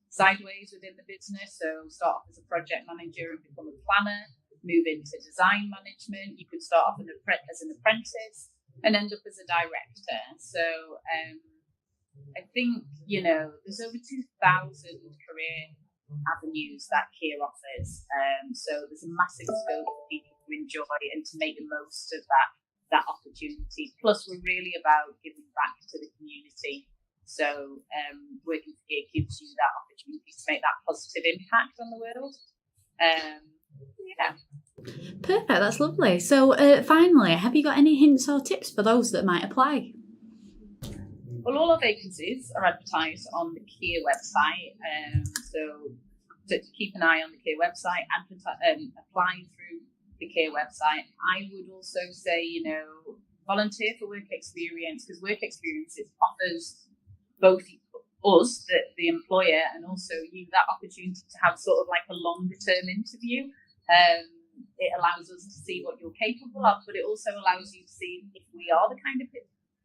sideways within the business. So start off as a project manager and become a planner, move into design management. You could start off as an apprentice and end up as a director. So I think, there's over 2,000 career avenues that Care offers. So there's a massive scope for people to enjoy and to make the most of that opportunity. Plus, we're really about giving back to the community. So working for Care gives you that opportunity to make that positive impact on the world. Perfect, that's lovely. So finally, have you got any hints or tips for those that might apply? Well, all our vacancies are advertised on the Care website. So to keep an eye on the Care website, apply through the Care website. I would also say, volunteer for work experience, because work experience offers both us, the employer, and also you that opportunity to have sort of like a longer term interview. It allows us to see what you're capable of, but it also allows you to see if we are the kind of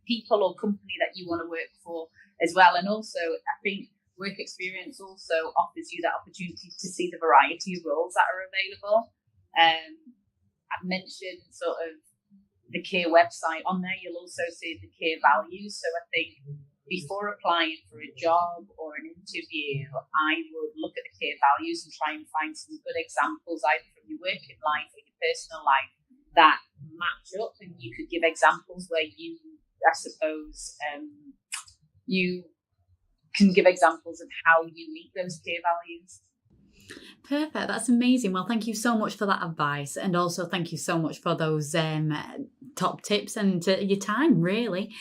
people or company that you want to work for as well. And also, I think work experience also offers you that opportunity to see the variety of roles that are available. I've mentioned sort of the Care website. On there, you'll also see the Care values. So I think before applying for a job or an interview, I would look at the Care values and try and find some good examples either from your working life or your personal life that match up, and you could give examples where you, I suppose, you can give examples of how you meet those Care values. Perfect, that's amazing. Well, thank you so much for that advice, and also thank you so much for those top tips and your time, really.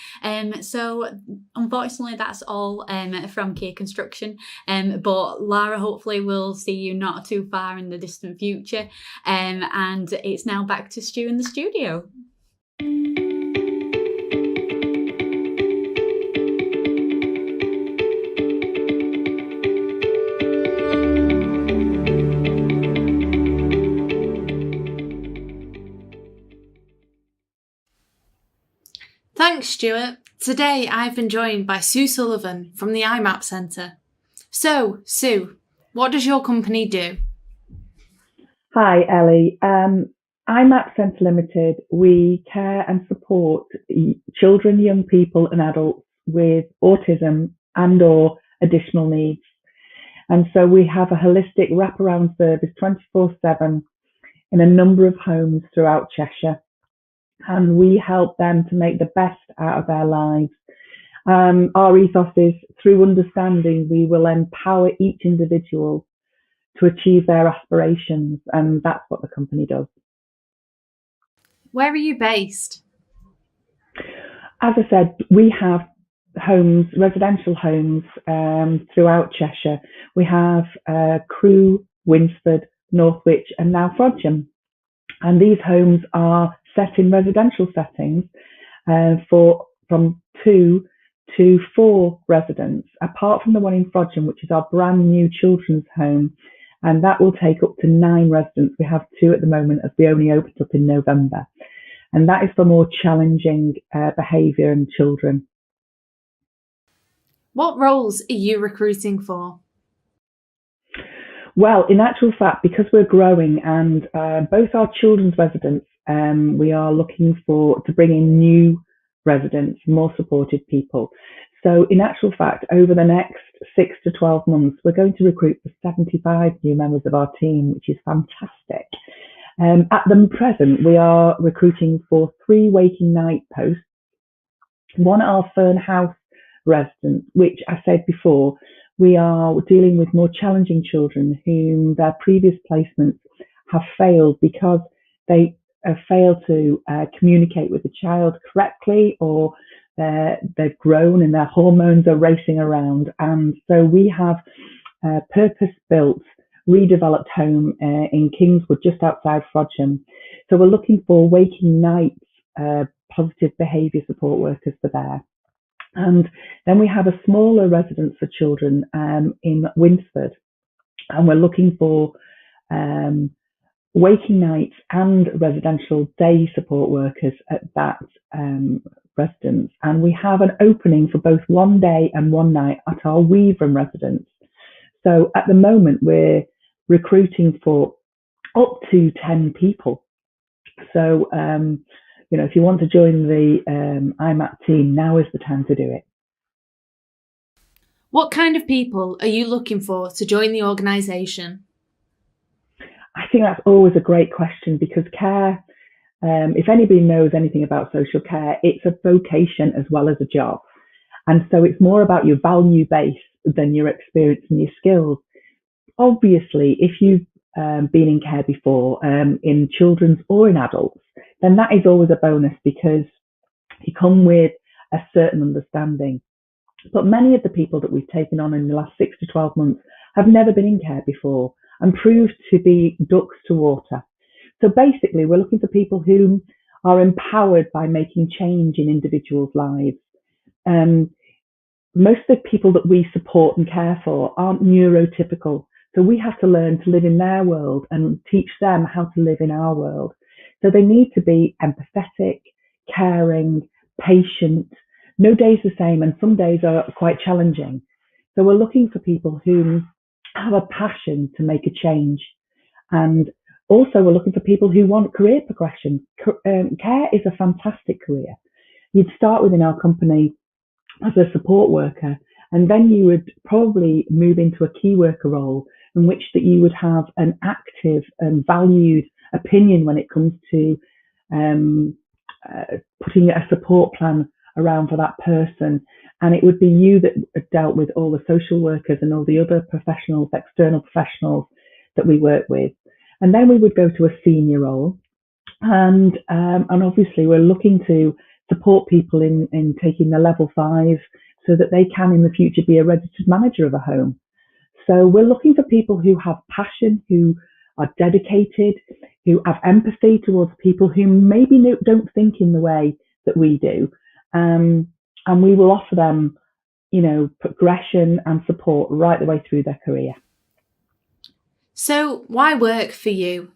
So unfortunately that's all from Care Construction, but Lara, hopefully we'll see you not too far in the distant future, and it's now back to Stu in the studio. Thanks, Stuart. Today I've been joined by Sue Sullivan from the IMAP Centre. So, Sue, what does your company do? Hi, Ellie. IMAP Centre Limited, we care and support children, young people and adults with autism and or additional needs. And so we have a holistic wraparound service 24/7 in a number of homes throughout Cheshire. And we help them to make the best out of their lives. Our ethos is, through understanding, we will empower each individual to achieve their aspirations, and that's what the company does. Where are you based? As I said, we have homes, residential homes, throughout Cheshire. We have Crewe, Winsford, Northwich, and now Frodsham. And these homes are set in residential settings from 2 to 4 residents, apart from the one in Frodsham, which is our brand new children's home, and that will take up to 9 residents. We have 2 at the moment, as we only opened up in November, and that is for more challenging behaviour in children. What roles are you recruiting for? Well, in actual fact, because we're growing and both our children's residents, we are looking to bring in new residents, more supported people. So in actual fact, over the next 6 to 12 months, we're going to recruit for 75 new members of our team, which is fantastic. At the present, we are recruiting for 3 waking night posts, one at our Fern House residence, which I said before, we are dealing with more challenging children whom their previous placements have failed because they have failed to communicate with the child correctly, or they've grown and their hormones are racing around. And so we have a purpose-built, redeveloped home in Kingswood, just outside Frodsham. So we're looking for waking nights, positive behaviour support workers for there. And then we have a smaller residence for children in Winsford, and we're looking for waking nights and residential day support workers at that residence. And we have an opening for both one day and one night at our Weavering residence. So at the moment, we're recruiting for up to 10 people. So if you want to join the IMAP team, now is the time to do it. What kind of people are you looking for to join the organisation? I think that's always a great question, because care, if anybody knows anything about social care, it's a vocation as well as a job. And so it's more about your value base than your experience and your skills. Obviously, if you've been in care before, in children's or in adults, then that is always a bonus, because you come with a certain understanding. But many of the people that we've taken on in the last 6 to 12 months have never been in care before and proved to be ducks to water. So basically, we're looking for people who are empowered by making change in individuals' lives. Most of the people that we support and care for aren't neurotypical. So we have to learn to live in their world and teach them how to live in our world. So they need to be empathetic, caring, patient. No day's the same, and some days are quite challenging. So we're looking for people who have a passion to make a change. And also we're looking for people who want career progression. Care is a fantastic career. You'd start within our company as a support worker, and then you would probably move into a key worker role in which that you would have an active and valued opinion when it comes to putting a support plan around for that person. And it would be you that dealt with all the social workers and all the other professionals, external professionals that we work with. And then we would go to a senior role. And obviously we're looking to support people in taking the level 5 so that they can in the future be a registered manager of a home. So we're looking for people who have passion, who are dedicated, who have empathy towards people who maybe don't think in the way that we do. And we will offer them, progression and support right the way through their career. So why work for you?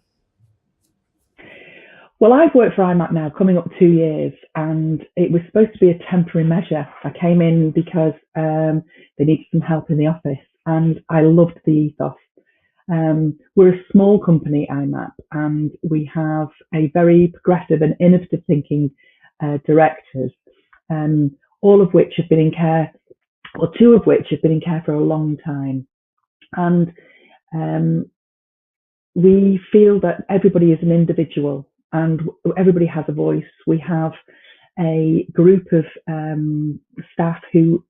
Well, I've worked for IMAP now coming up 2 years, and it was supposed to be a temporary measure. I came in because they needed some help in the office, and I loved the ethos. We're a small company, IMAP, and we have a very progressive and innovative thinking directors, all of which have been in care, or 2 of which have been in care for a long time. And we feel that everybody is an individual and everybody has a voice. We have a group of staff who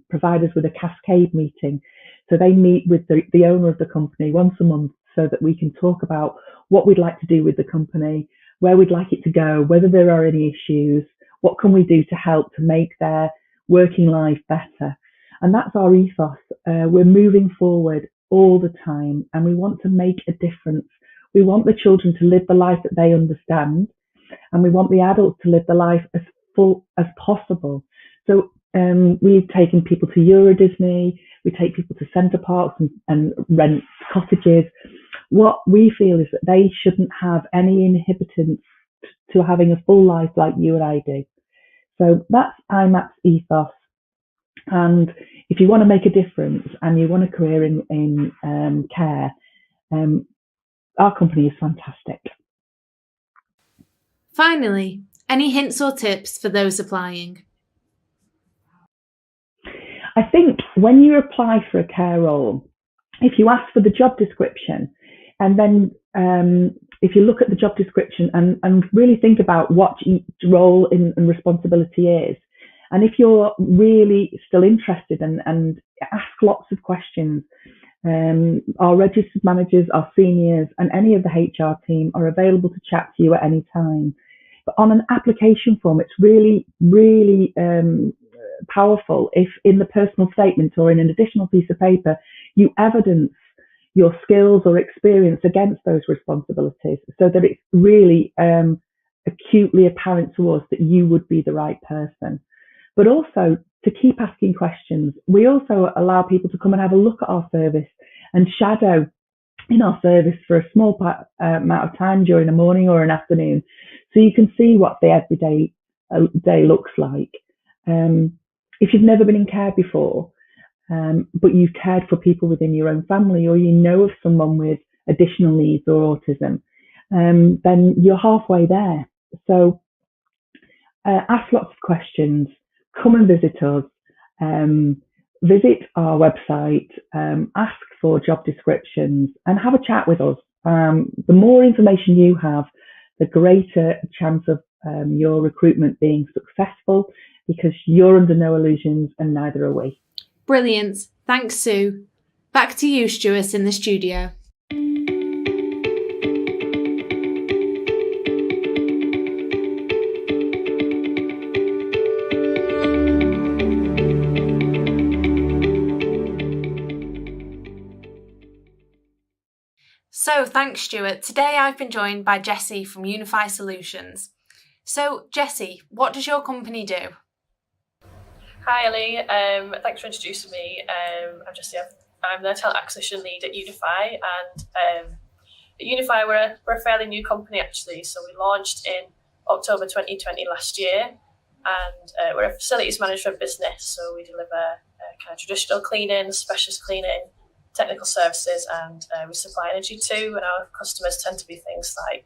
provide us with a cascade meeting. So they meet with the owner of the company once a month so that we can talk about what we'd like to do with the company, where we'd like it to go, whether there are any issues, what can we do to help to make their working life better. And that's our ethos. We're moving forward all the time, and we want to make a difference. We want the children to live the life that they understand, and we want the adults to live the life as full as possible. So we've taken people to Euro Disney, we take people to Centre Parks and rent cottages. What we feel is that they shouldn't have any inhibitants to having a full life like you and I do. So that's IMAP's ethos. And if you want to make a difference and you want a career in care, our company is fantastic. Finally, any hints or tips for those applying? I think when you apply for a care role, if you ask for the job description, and then if you look at the job description and really think about what each role and responsibility is, and if you're really still interested and ask lots of questions, our registered managers, our seniors, and any of the HR team are available to chat to you at any time. But on an application form, it's really, really powerful if in the personal statement or in an additional piece of paper, you evidence your skills or experience against those responsibilities so that it's really acutely apparent to us that you would be the right person. But also to keep asking questions. We also allow people to come and have a look at our service and shadow in our service for a small amount of time during a morning or an afternoon, so you can see what the everyday day looks like. If you've never been in care before, but you've cared for people within your own family, or you know of someone with additional needs or autism, then you're halfway there. So ask lots of questions, come and visit us, visit our website, ask for job descriptions and have a chat with us. The more information you have, the greater chance of your recruitment being successful, because you're under no illusions and neither are we. Brilliant. Thanks, Sue. Back to you, Stuart, in the studio. So thanks, Stuart. Today I've been joined by Jessie from Unify Solutions. So Jessie, what does your company do? Hi Ellie, thanks for introducing me. I'm Jessie. I'm the talent acquisition lead at Unify, and at Unify we're a fairly new company actually. So we launched in October 2020 last year, and we're a facilities management business. So we deliver kind of traditional cleaning, specialist cleaning, technical services, and we supply energy too. And our customers tend to be things like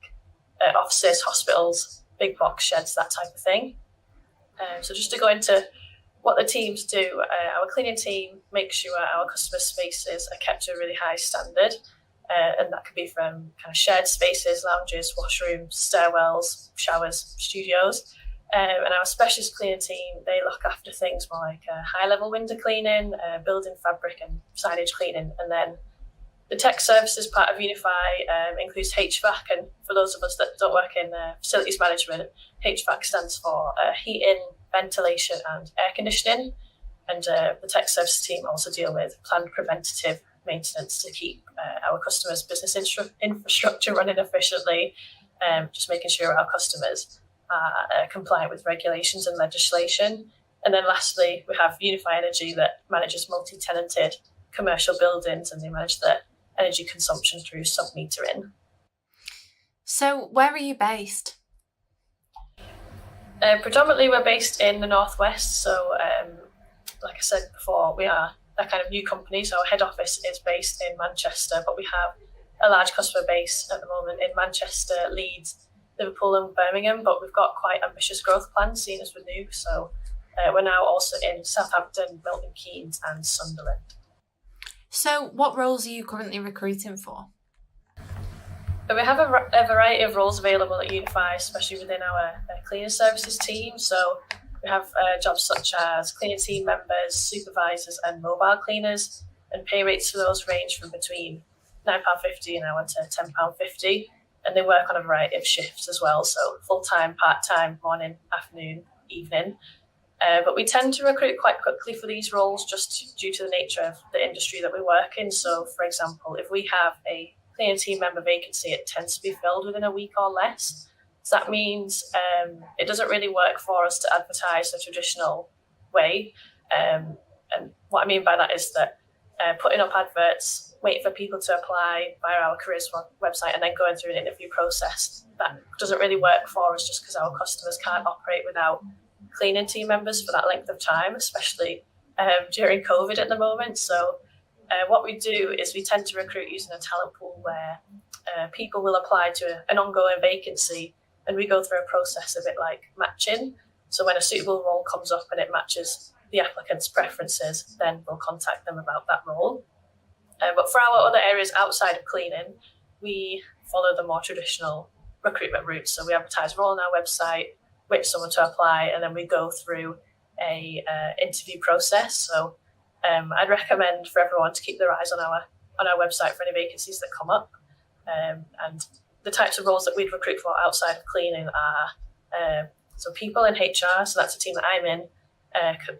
offices, hospitals, big box sheds, that type of thing. So just to go into what the teams do, our cleaning team makes sure our customer spaces are kept to a really high standard, and that could be from kind of shared spaces, lounges, washrooms, stairwells, showers, studios. And our specialist cleaning team, they look after things more like high-level window cleaning, building fabric and signage cleaning. And then the tech services part of Unify includes HVAC. And for those of us that don't work in facilities management, HVAC stands for heating, ventilation and air conditioning. And the tech services team also deal with planned preventative maintenance to keep our customers' business infrastructure running efficiently, just making sure our customers are compliant with regulations and legislation. And then lastly, we have Unify Energy that manages multi-tenanted commercial buildings, and they manage the energy consumption through sub-metering. So where are you based? Predominantly we're based in the Northwest. So like I said before, we are a kind of new company. So our head office is based in Manchester, but we have a large customer base at the moment in Manchester, Leeds, Liverpool and Birmingham, but we've got quite ambitious growth plans, seeing as we're new. So we're now also in Southampton, Milton Keynes and Sunderland. So what roles are you currently recruiting for? We have a variety of roles available at Unify, especially within our cleaning services team. So we have jobs such as cleaning team members, supervisors and mobile cleaners, and pay rates for those range from between £9.50 an hour to £10.50. And they work on a variety of shifts as well, so full-time, part-time, morning, afternoon, evening. But we tend to recruit quite quickly for these roles just due to the nature of the industry that we work in. So, for example, if we have a cleaning team member vacancy, it tends to be filled within a week or less. So that means it doesn't really work for us to advertise the traditional way. And what I mean by that is that putting up adverts, waiting for people to apply via our careers website and then going through an interview process, that doesn't really work for us just because our customers can't operate without cleaning team members for that length of time, especially during COVID at the moment. So what we do is we tend to recruit using a talent pool where people will apply to an ongoing vacancy, and we go through a process a bit like matching. So when a suitable role comes up and it matches the applicant's preferences, then we'll contact them about that role. But for our other areas outside of cleaning, we follow the more traditional recruitment route. So we advertise a role on our website, wait for someone to apply, and then we go through a interview process. So I'd recommend for everyone to keep their eyes on our website for any vacancies that come up. And the types of roles that we'd recruit for outside of cleaning are so people in HR, so that's the team that I'm in,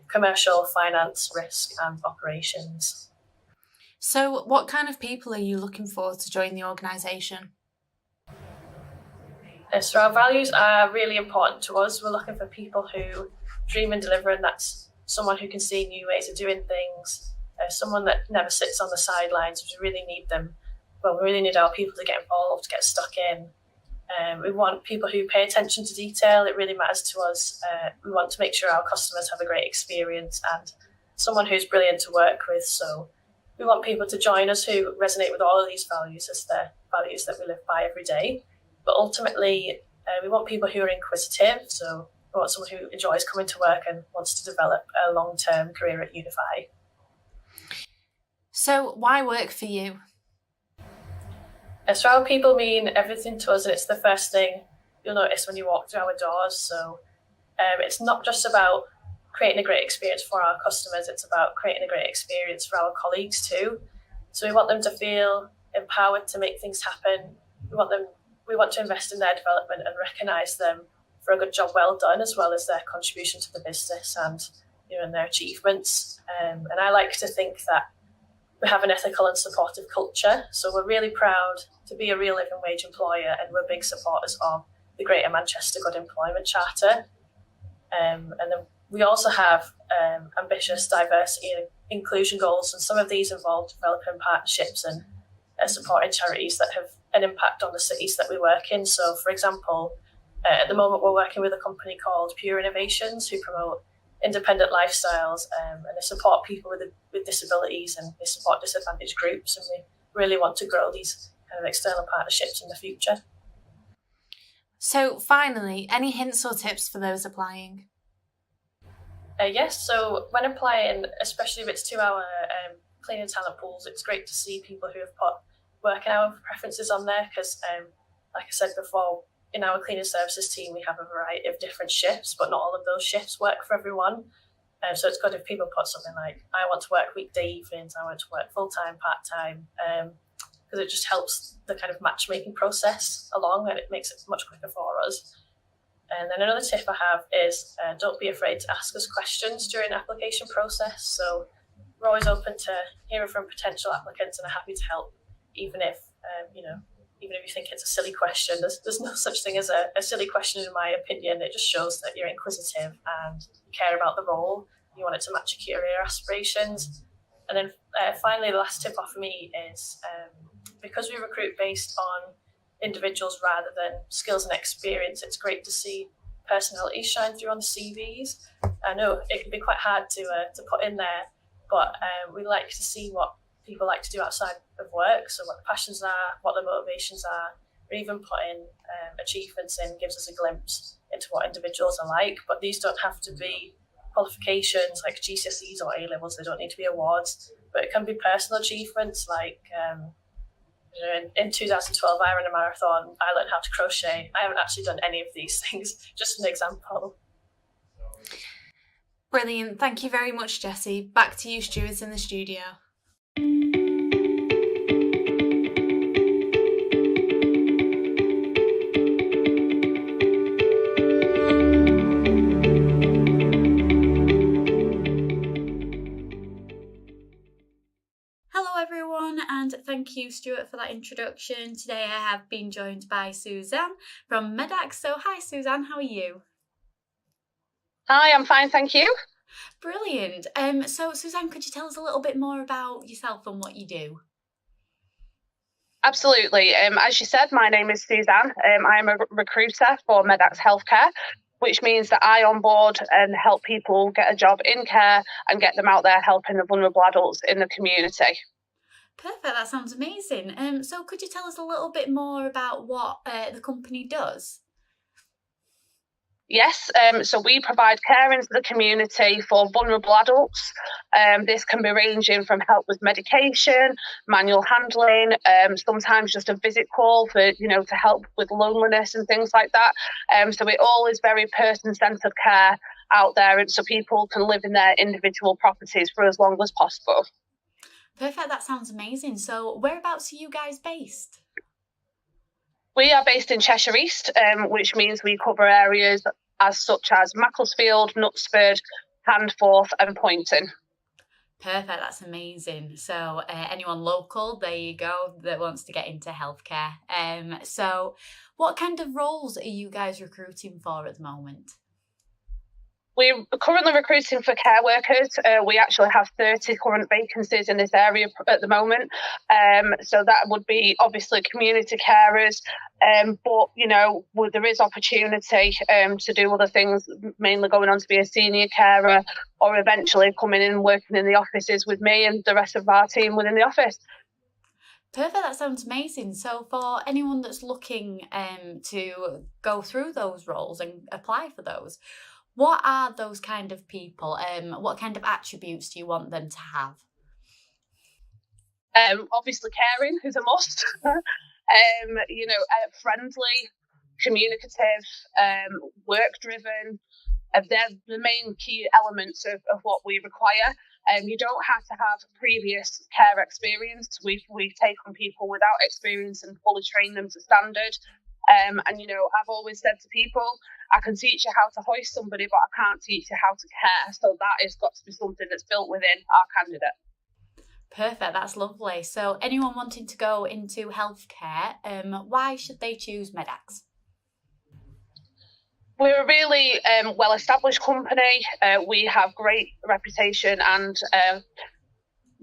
commercial, finance, risk and operations. So what kind of people are you looking for to join the organisation? So our values are really important to us. We're looking for people who dream and deliver, and that's someone who can see new ways of doing things, someone that never sits on the sidelines. We really need them. Well, we really need our people to get involved, get stuck in. We want people who pay attention to detail. It really matters to us. We want to make sure our customers have a great experience and someone who's brilliant to work with. So we want people to join us who resonate with all of these values as the values that we live by every day. But ultimately, we want people who are inquisitive. So We want someone who enjoys coming to work and wants to develop a long-term career at Unify. So why work for you? So our people mean everything to us, and it's the first thing you'll notice when you walk through our doors. So it's not just about creating a great experience for our customers, it's about creating a great experience for our colleagues too. So we want them to feel empowered to make things happen. We want to invest in their development and recognise them for a good job well done, as well as their contribution to the business and and their achievements. And I like to think that we have an ethical and supportive culture. So we're really proud to be a real living wage employer, and we're big supporters of the Greater Manchester Good Employment Charter. And then we also have ambitious diversity and inclusion goals, and some of these involve developing partnerships and supporting charities that have an impact on the cities that we work in. So, for example, at the moment we're working with a company called Pure Innovations, who promote independent lifestyles, and they support people with disabilities, and they support disadvantaged groups, and we really want to grow these kind of external partnerships in the future. So finally, any hints or tips for those applying? Yes, so when applying, especially if it's to our cleaning talent pools, it's great to see people who have put working hour preferences on there, because like I said before, in our cleaning services team we have a variety of different shifts, but not all of those shifts work for everyone. So it's good if people put something like, I want to work weekday evenings, I want to work full-time, part-time, because it just helps the kind of matchmaking process along, and it makes it much quicker for us. And then another tip I have is don't be afraid to ask us questions during the application process. So we're always open to hearing from potential applicants and are happy to help, even if even if you think it's a silly question. There's no such thing as a silly question, in my opinion. It just shows that you're inquisitive and you care about the role. You want it to match your career aspirations. And then finally, the last tip off me is because we recruit based on individuals rather than skills and experience, it's great to see personalities shine through on the CVs. I know it can be quite hard to put in there, but we like to see what people like to do outside of work, so what the passions are, what the motivations are, or even putting achievements in gives us a glimpse into what individuals are like. But these don't have to be qualifications like GCSEs or A-levels, they don't need to be awards, but it can be personal achievements like in 2012 I ran a marathon, I learned how to crochet. I haven't actually done any of these things, just an example. Brilliant, thank you very much, Jessie. Back to you stewards in the studio. And thank you, Stuart, for that introduction. Today I have been joined by Suzanne from Medax. So hi Suzanne, how are you? Hi, I'm fine, thank you. Brilliant. So Suzanne, could you tell us a little bit more about yourself and what you do? Absolutely. As you said, my name is Suzanne. I am a recruiter for Medax Healthcare, which means that I onboard and help people get a job in care and get them out there helping the vulnerable adults in the community. Perfect, that sounds amazing. So could you tell us a little bit more about what the company does? Yes, so we provide care into the community for vulnerable adults. This can be ranging from help with medication, manual handling, sometimes just a visit call for, to help with loneliness and things like that. So it all is very person-centred care out there, and so people can live in their individual properties for as long as possible. Perfect, that sounds amazing. So whereabouts are you guys based? We are based in Cheshire East, which means we cover areas such as Macclesfield, Knutsford, Handforth and Poynton. Perfect, that's amazing. So anyone local, there you go, that wants to get into healthcare. So what kind of roles are you guys recruiting for at the moment? We're currently recruiting for care workers. We actually have 30 current vacancies in this area at the moment. So that would be obviously community carers. But, there is opportunity to do other things, mainly going on to be a senior carer or eventually coming in and working in the offices with me and the rest of our team within the office. Perfect, that sounds amazing. So for anyone that's looking to go through those roles and apply for those, what are those kind of people? What kind of attributes do you want them to have? Obviously caring is a must. Friendly, communicative, work driven. They're the main key elements of what we require. You don't have to have previous care experience. We've taken people without experience and fully trained them to standard. I've always said to people, I can teach you how to hoist somebody, but I can't teach you how to care. So that has got to be something that's built within our candidate. Perfect, that's lovely. So anyone wanting to go into healthcare, why should they choose Medax? We're a really well-established company. We have great reputation and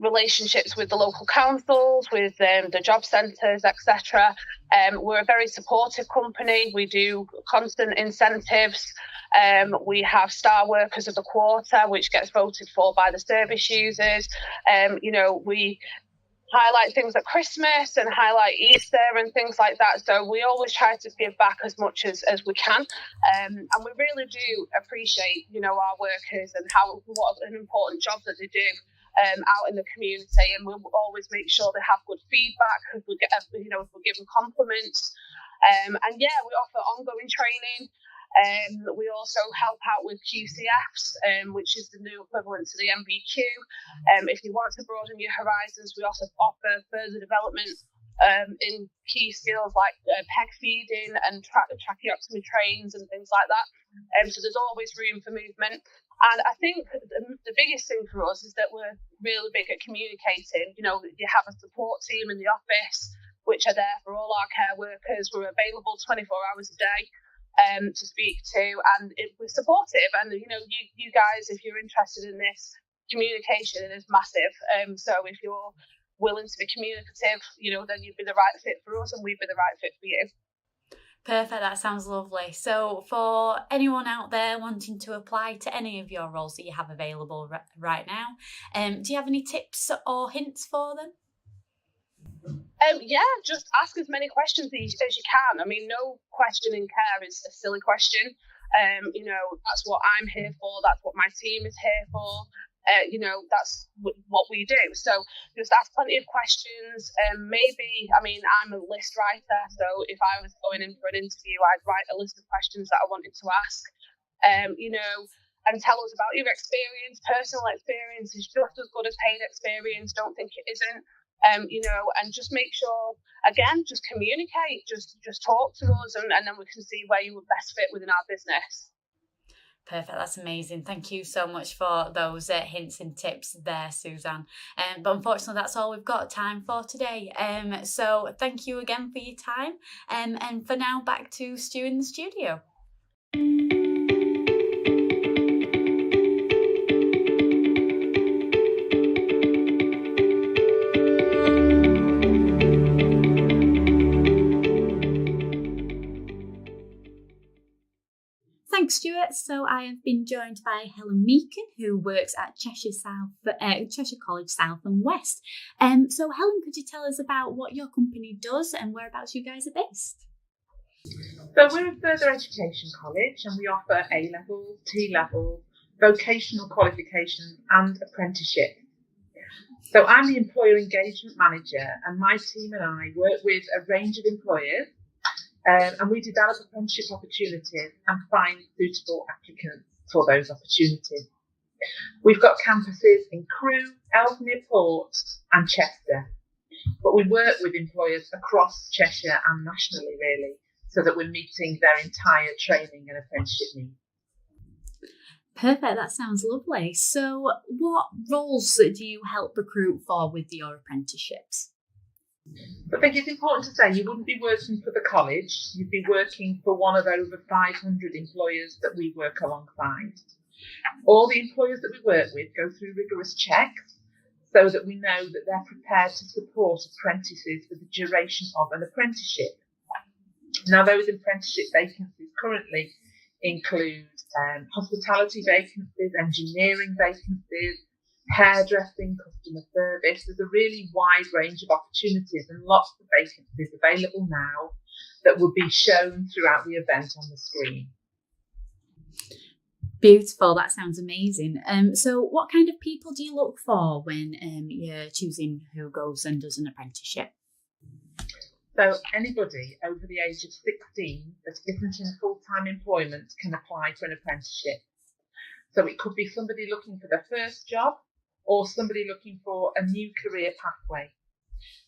relationships with the local councils, with the job centres, etc. We're a very supportive company. We do constant incentives. We have Star Workers of the Quarter, which gets voted for by the service users. We highlight things like Christmas and highlight Easter and things like that. So we always try to give back as much as we can. And we really do appreciate, our workers and what an important job that they do out in the community. And we'll always make sure they have good feedback if we give them compliments. We offer ongoing training. We also help out with QCFs, which is the new equivalent to the MVQ. If you want to broaden your horizons, we also offer further development in key skills like peg feeding and tracheotomy trains and things like that. So there's always room for movement. And I think the biggest thing for us is that we're really big at communicating. You have a support team in the office, which are there for all our care workers. We're available 24 hours a day to speak to, and we're supportive. And you guys, if you're interested in this, communication is massive. So if you're willing to be communicative, then you'd be the right fit for us, and we'd be the right fit for you. Perfect, that sounds lovely. So for anyone out there wanting to apply to any of your roles that you have available right now, do you have any tips or hints for them? Just ask as many questions as you can. I mean, no question in care is a silly question. That's what I'm here for. That's what my team is here for. That's what we do. So just ask plenty of questions. I'm a list writer. So if I was going in for an interview, I'd write a list of questions that I wanted to ask. And tell us about your experience. Personal experience is just as good as paid experience. Don't think it isn't. And just make sure, again, just communicate, just talk to us, and then we can see where you would best fit within our business. Perfect, that's amazing. Thank you so much for those hints and tips there, Suzanne. But unfortunately, that's all we've got time for today. So thank you again for your time. And for now, back to Stu in the studio. Thanks, Stuart. So I have been joined by Helen Meakin, who works at Cheshire College South and West. So Helen, could you tell us about what your company does and whereabouts you guys are based? So we're a further education college, and we offer A-level, T-level, vocational qualifications and apprenticeship. So I'm the employer engagement manager, and my team and I work with a range of employers. And we develop apprenticeship opportunities and find suitable applicants for those opportunities. We've got campuses in Crewe, Ellesmere Port and Chester, but we work with employers across Cheshire and nationally, really, so that we're meeting their entire training and apprenticeship needs. Perfect, that sounds lovely. So what roles do you help recruit for with your apprenticeships? I think it's important to say you wouldn't be working for the college, you'd be working for one of over 500 employers that we work alongside. All the employers that we work with go through rigorous checks so that we know that they're prepared to support apprentices for the duration of an apprenticeship. Now, those apprenticeship vacancies currently include hospitality vacancies, engineering vacancies, hairdressing, customer service. There's a really wide range of opportunities and lots of vacancies available now that will be shown throughout the event on the screen. Beautiful, that sounds amazing. So what kind of people do you look for when you're choosing who goes and does an apprenticeship? So anybody over the age of 16 that isn't in full-time employment can apply for an apprenticeship. So it could be somebody looking for their first job or somebody looking for a new career pathway.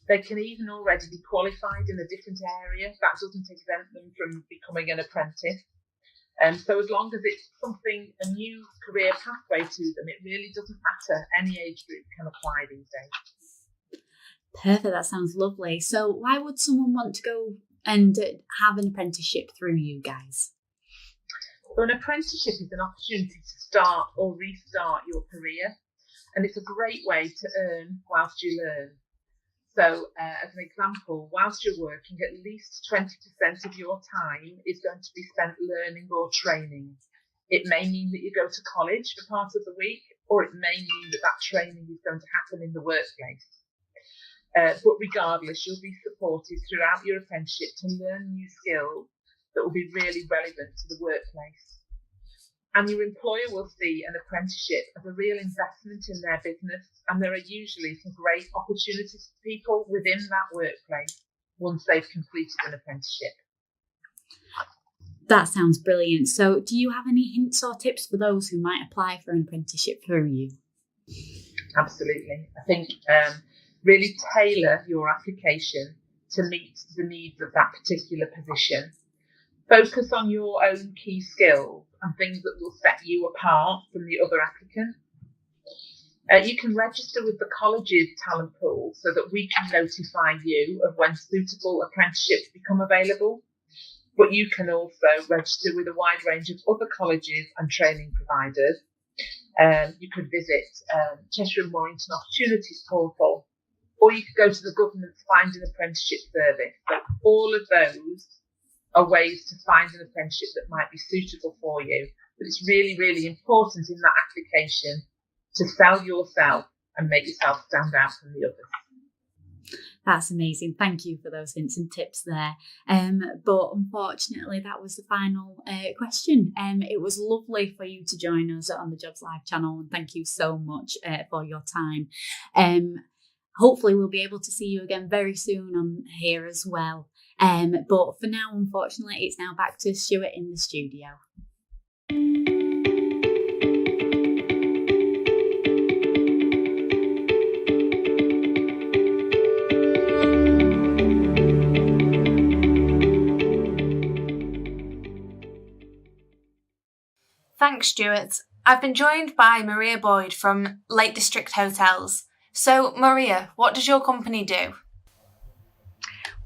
They can even already be qualified in a different area. That doesn't exempt them from becoming an apprentice. So as long as it's something, a new career pathway to them, it really doesn't matter. Any age group can apply these days. Perfect, that sounds lovely. So why would someone want to go and have an apprenticeship through you guys? So an apprenticeship is an opportunity to start or restart your career, and it's a great way to earn whilst you learn. So as an example, whilst you're working, at least 20% of your time is going to be spent learning or training. It may mean that you go to college for part of the week, or it may mean that that training is going to happen in the workplace. But regardless, you'll be supported throughout your apprenticeship to learn new skills that will be really relevant to the workplace. And your employer will see an apprenticeship as a real investment in their business, and there are usually some great opportunities for people within that workplace once they've completed an apprenticeship. That sounds brilliant. So do you have any hints or tips for those who might apply for an apprenticeship through you? Absolutely. I think really tailor your application to meet the needs of that particular position. Focus on your own key skills and things that will set you apart from the other applicants. You can register with the college's talent pool so that we can notify you of when suitable apprenticeships become available. But you can also register with a wide range of other colleges and training providers. You could visit Cheshire and Mornington Opportunities portal, or you could go to the government's Find an Apprenticeship service. So all of those are ways to find an apprenticeship that might be suitable for you. But it's really, really important in that application to sell yourself and make yourself stand out from the others. That's amazing. Thank you for those hints and tips there. But unfortunately, that was the final question. It was lovely for you to join us on the Jobs Live channel, and thank you so much for your time. Hopefully, we'll be able to see you again very soon on here as well. But for now, unfortunately, it's now back to Stuart in the studio. Thanks, Stuart. I've been joined by Maria Boyd from Lake District Hotels. So, Maria, what does your company do?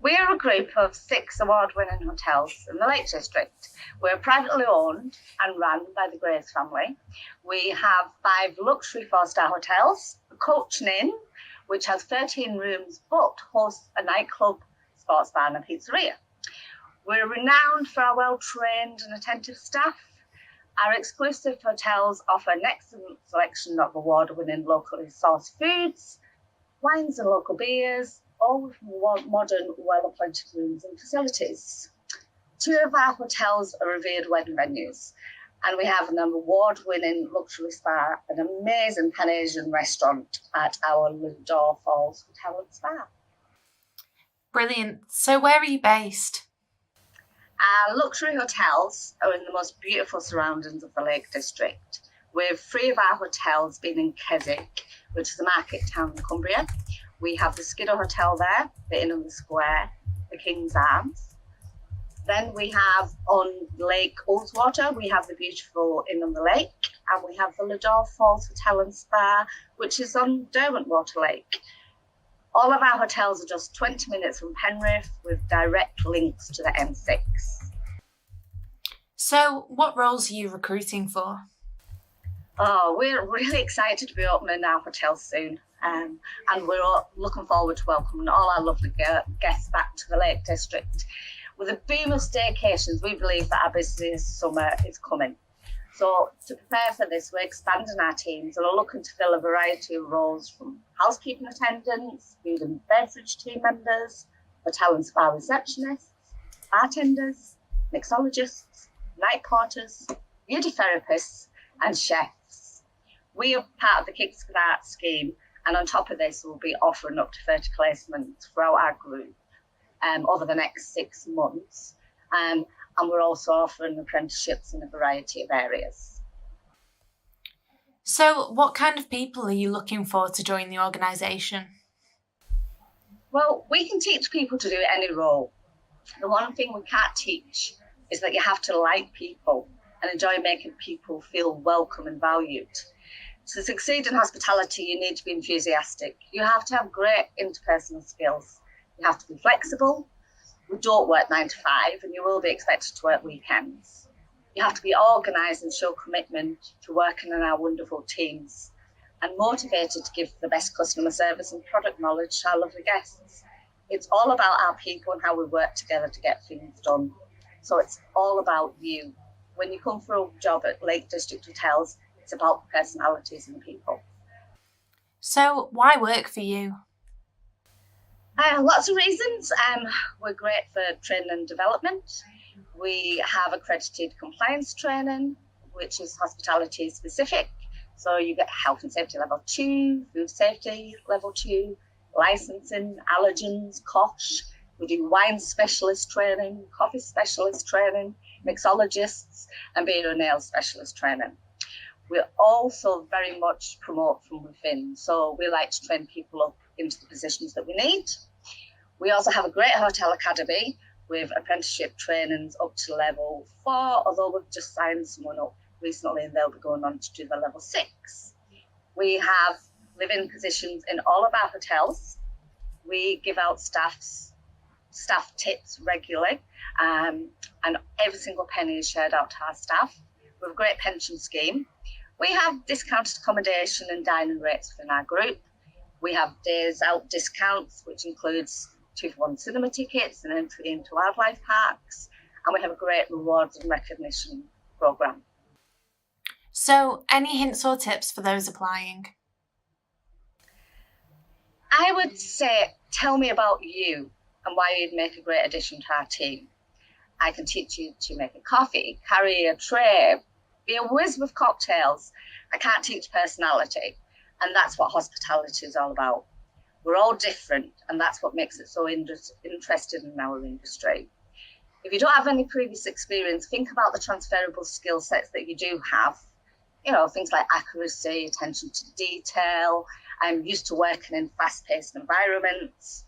We're a group of 6 award-winning hotels in the Lake District. We're privately owned and run by the Grace family. We have 5 luxury 4-star hotels, a Coaching Inn, which has 13 rooms but hosts a nightclub, sports bar and a pizzeria. We're renowned for our well-trained and attentive staff. Our exclusive hotels offer an excellent selection of award-winning locally sourced foods, wines and local beers, all with modern, well-appointed rooms and facilities. 2 of our hotels are revered wedding venues, and we have an award-winning luxury spa, an amazing Pan-Asian restaurant at our Lador Falls Hotel and Spa. Brilliant. So where are you based? Our luxury hotels are in the most beautiful surroundings of the Lake District, with 3 of our hotels being in Keswick, which is a market town in Cumbria. We have the Skiddaw Hotel there, the Inn on the Square, the King's Arms. Then we have on Lake Ullswater, we have the beautiful Inn on the Lake, and we have the Lador Falls Hotel and Spa, which is on Derwentwater Lake. All of our hotels are just 20 minutes from Penrith with direct links to the M6. So, what roles are you recruiting for? Oh, we're really excited to be opening our hotel soon. And we're all looking forward to welcoming all our lovely guests back to the Lake District. With a boom of staycations, we believe that our busiest summer is coming. So to prepare for this, we're expanding our teams and are looking to fill a variety of roles from housekeeping attendants, food and beverage team members, hotel and spa receptionists, bartenders, mixologists, night porters, beauty therapists and chefs. We are part of the Kickstart scheme, and on top of this, we'll be offering up to 30 placements throughout our group over the next 6 months. And we're also offering apprenticeships in a variety of areas. So, what kind of people are you looking for to join the organisation? Well, we can teach people to do any role. The one thing we can't teach is that you have to like people and enjoy making people feel welcome and valued. To succeed in hospitality, you need to be enthusiastic. You have to have great interpersonal skills. You have to be flexible. We don't work 9 to 5, and you will be expected to work weekends. You have to be organised and show commitment to working in our wonderful teams, and motivated to give the best customer service and product knowledge to our lovely guests. It's all about our people and how we work together to get things done. So it's all about you. When you come for a job at Lake District Hotels, it's about the personalities and the people. So, why work for you? Lots of reasons. We're great for training and development. We have accredited compliance training, which is hospitality specific. So you get health and safety level 2, food safety level 2, licensing, allergens, COSH. We do wine specialist training, coffee specialist training, mixologists, and beer and nail specialist training. We also very much promote from within. So we like to train people up into the positions that we need. We also have a great hotel academy with apprenticeship trainings up to level 4, although we've just signed someone up recently and they'll be going on to do the level 6. We have live-in positions in all of our hotels. We give out staff tips regularly, and every single penny is shared out to our staff. We have a great pension scheme. We have discounted accommodation and dining rates within our group. We have days out discounts, which includes 2-for-1 cinema tickets and entry into wildlife parks. And we have a great rewards and recognition programme. So, any hints or tips for those applying? I would say, tell me about you and why you'd make a great addition to our team. I can teach you to make a coffee, carry a tray, be a whiz with cocktails. I can't teach personality, and that's what hospitality is all about. We're all different, and that's what makes it so interesting in our industry. If you don't have any previous experience, think about the transferable skill sets that you do have. You know, things like accuracy, attention to detail. I'm used to working in fast-paced environments.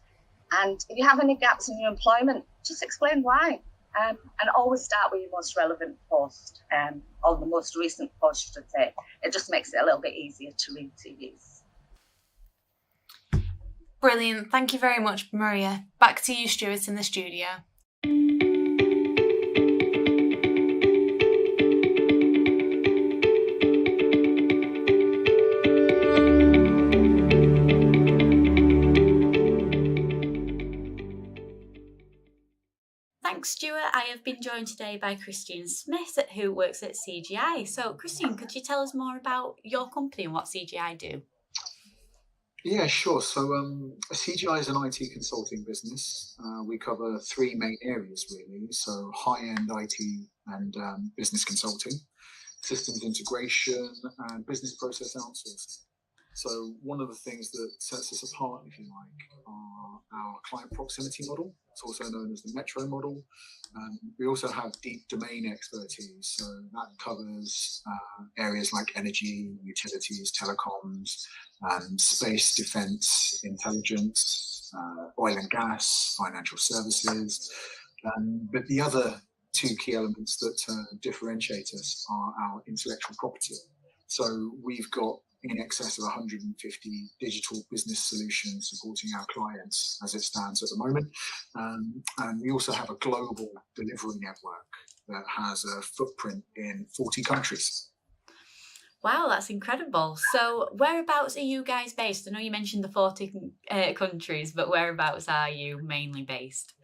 And if you have any gaps in your employment, just explain why. And always start with your most relevant post, or the most recent post, I should say. It just makes it a little bit easier to read CVs. Brilliant. Thank you very much, Maria. Back to you, Stuart, in the studio. Thanks, Stuart. I have been joined today by Christine Smith, who works at CGI. So, Christine, could you tell us more about your company and what CGI do? Yeah, sure. So CGI is an IT consulting business. We cover 3 main areas, really. So high-end IT and business consulting, systems integration, and business process outsourcing. So one of the things that sets us apart, if you like, are our client proximity model. It's also known as the Metro model. We also have deep domain expertise. So that covers areas like energy, utilities, telecoms, space, defense, intelligence, oil and gas, financial services. But the other 2 key elements that differentiate us are our intellectual property. So we've got in excess of 150 digital business solutions supporting our clients as it stands at the moment. And we also have a global delivery network that has a footprint in 40 countries. Wow, that's incredible. So whereabouts are you guys based? I know you mentioned the 40 countries, but whereabouts are you mainly based?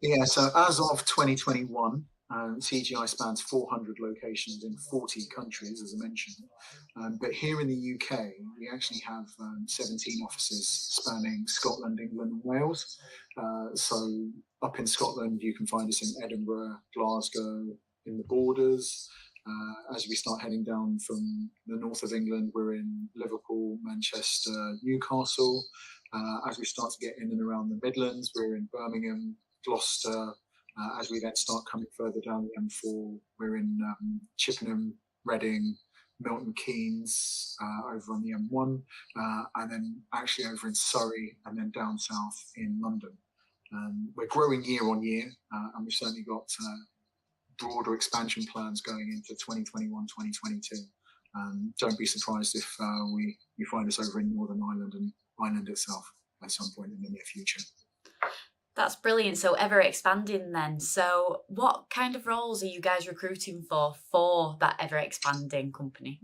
Yeah, so as of 2021, CGI spans 400 locations in 40 countries, as I mentioned. But here in the UK, we actually have 17 offices spanning Scotland, England, and Wales. So up in Scotland, you can find us in Edinburgh, Glasgow, in the Borders. As we start heading down from the north of England, we're in Liverpool, Manchester, Newcastle. As we start to get in and around the Midlands, we're in Birmingham, Gloucester. As we then start coming further down the M4, we're in Chippenham, Reading, Milton Keynes, over on the M1, and then actually over in Surrey, and then down south in London. We're growing year on year, and we've certainly got broader expansion plans going into 2021, 2022. Don't be surprised if you find us over in Northern Ireland and Ireland itself at some point in the near future. That's brilliant. So ever expanding then. So what kind of roles are you guys recruiting for that ever expanding company?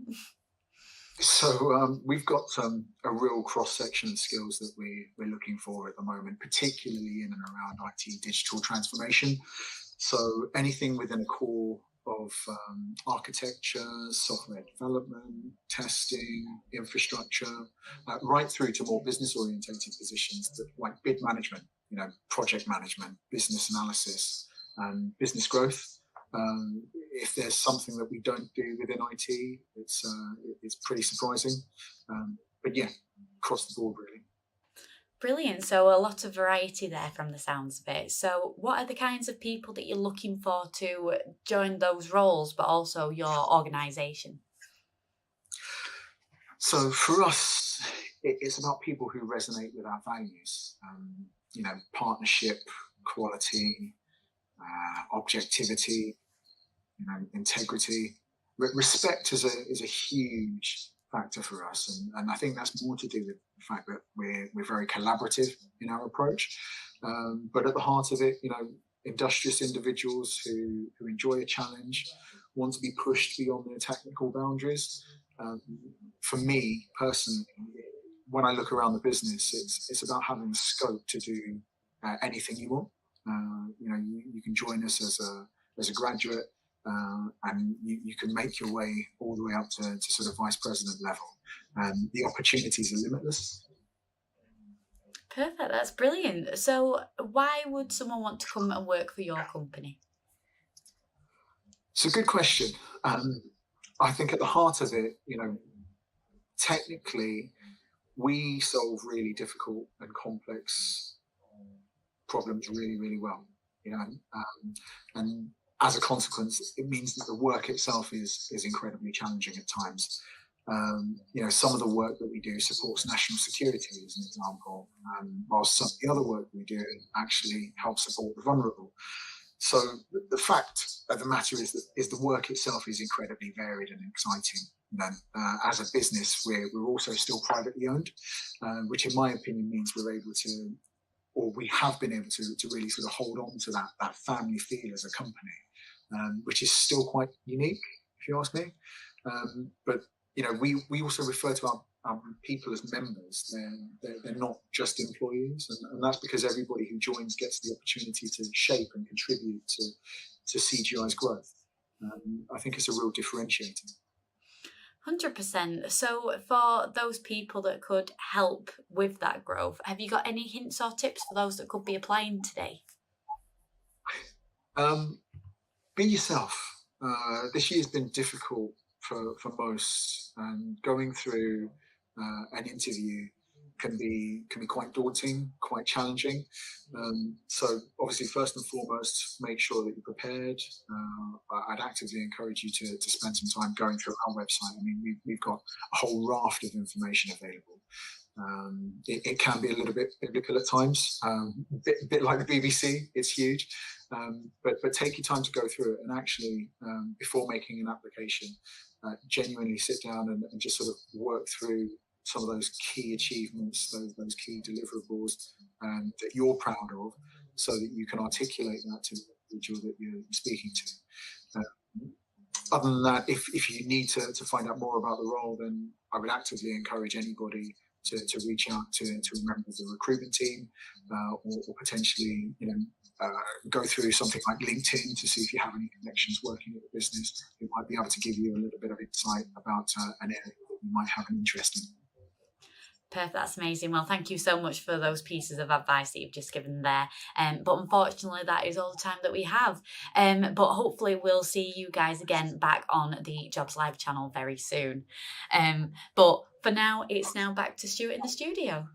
So we've got a real cross-section of skills that we're looking for at the moment, particularly in and around IT digital transformation. So anything within a core of architecture, software development, testing, infrastructure, right through to more business-orientated positions that, like bid management, project management, business analysis, and business growth. If there's something that we don't do within IT, it's pretty surprising. But yeah, across the board, really. Brilliant. So a lot of variety there from the sounds of it. So what are the kinds of people that you're looking for to join those roles, but also your organisation? So for us, it's about people who resonate with our values. Partnership, quality, objectivity, integrity. Respect is a huge factor for us, and I think that's more to do with the fact that we're very collaborative in our approach. But at the heart of it, industrious individuals who enjoy a challenge, want to be pushed beyond their technical boundaries. For me personally, when I look around the business, it's about having the scope to do anything you want. You can join us as a graduate, and you can make your way all the way up to sort of vice president level. The opportunities are limitless. Perfect, that's brilliant. So why would someone want to come and work for your company? It's a good question. I think at the heart of it, technically, we solve really difficult and complex problems really, really well. And as a consequence, it means that the work itself is incredibly challenging at times. Some of the work that we do supports national security, as an example, while some of the other work we do actually helps support the vulnerable. So the fact of the matter is that the work itself is incredibly varied and exciting. As a business, we're also still privately owned, which in my opinion means we're able to, or we have been able to really sort of hold on to that family feel as a company, which is still quite unique, if you ask me. But we also refer to our people as members. They're not just employees, and that's because everybody who joins gets the opportunity to shape and contribute to CGI's growth. I think it's a real differentiator. 100%. So for those people that could help with that growth, have you got any hints or tips for those that could be applying today? Be yourself. This year's been difficult for most, and going through an interview can be quite daunting, quite challenging. So obviously, first and foremost, make sure that you're prepared. I'd actively encourage you to spend some time going through our website. I mean, we've got a whole raft of information available. It can be a little bit biblical at times, a bit like the BBC. It's huge, but take your time to go through it, and actually, before making an application, genuinely sit down and just sort of work through some of those key achievements, those key deliverables that you're proud of, so that you can articulate that to the individual that you're speaking to. Other than that, if you need to find out more about the role, then I would actively encourage anybody to reach out to a member of the recruitment team, or potentially go through something like LinkedIn to see if you have any connections working at the business who might be able to give you a little bit of insight about an area that you might have an interest in. Perfect, that's amazing. Well, thank you so much for those pieces of advice that you've just given there. But unfortunately, that is all the time that we have. But hopefully we'll see you guys again back on the Jobs Live channel very soon. But for now, it's now back to Stuart in the studio.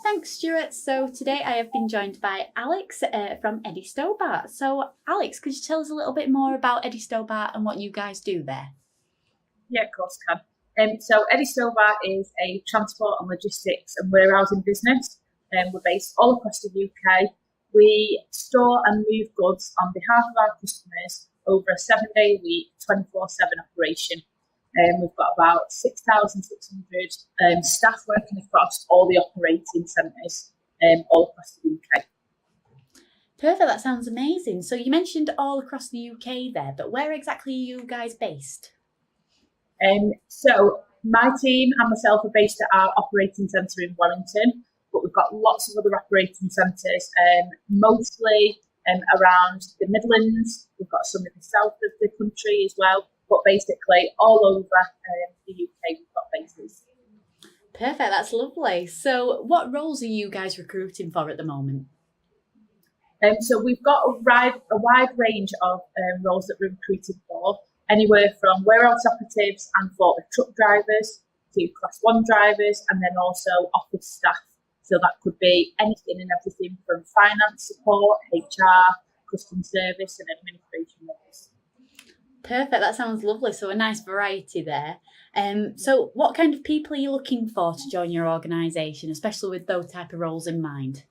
Thanks, Stuart. So today I have been joined by Alex from Eddie Stobart. So Alex, could you tell us a little bit more about Eddie Stobart and what you guys do there? Yeah, of course I can. So Eddie Stobart is a transport and logistics and warehousing business. We're based all across the UK. We store and move goods on behalf of our customers over a 7-day week, 24/7 operation. We've got about 6,600 staff working across all the operating centres all across the UK. Perfect, that sounds amazing. So you mentioned all across the UK there, but where exactly are you guys based? So my team and myself are based at our operating centre in Wellington, but we've got lots of other operating centres, mostly around the Midlands. We've got some in the south of the country as well. But basically, all over the UK, we've got bases. Perfect, that's lovely. So what roles are you guys recruiting for at the moment? So we've got a wide range of roles that we're recruiting for, anywhere from warehouse operatives and forklift truck drivers to Class 1 drivers, and then also office staff. So that could be anything and everything from finance support, HR, customer service and administration roles. Perfect, that sounds lovely. So a nice variety there. So what kind of people are you looking for to join your organisation, especially with those type of roles in mind?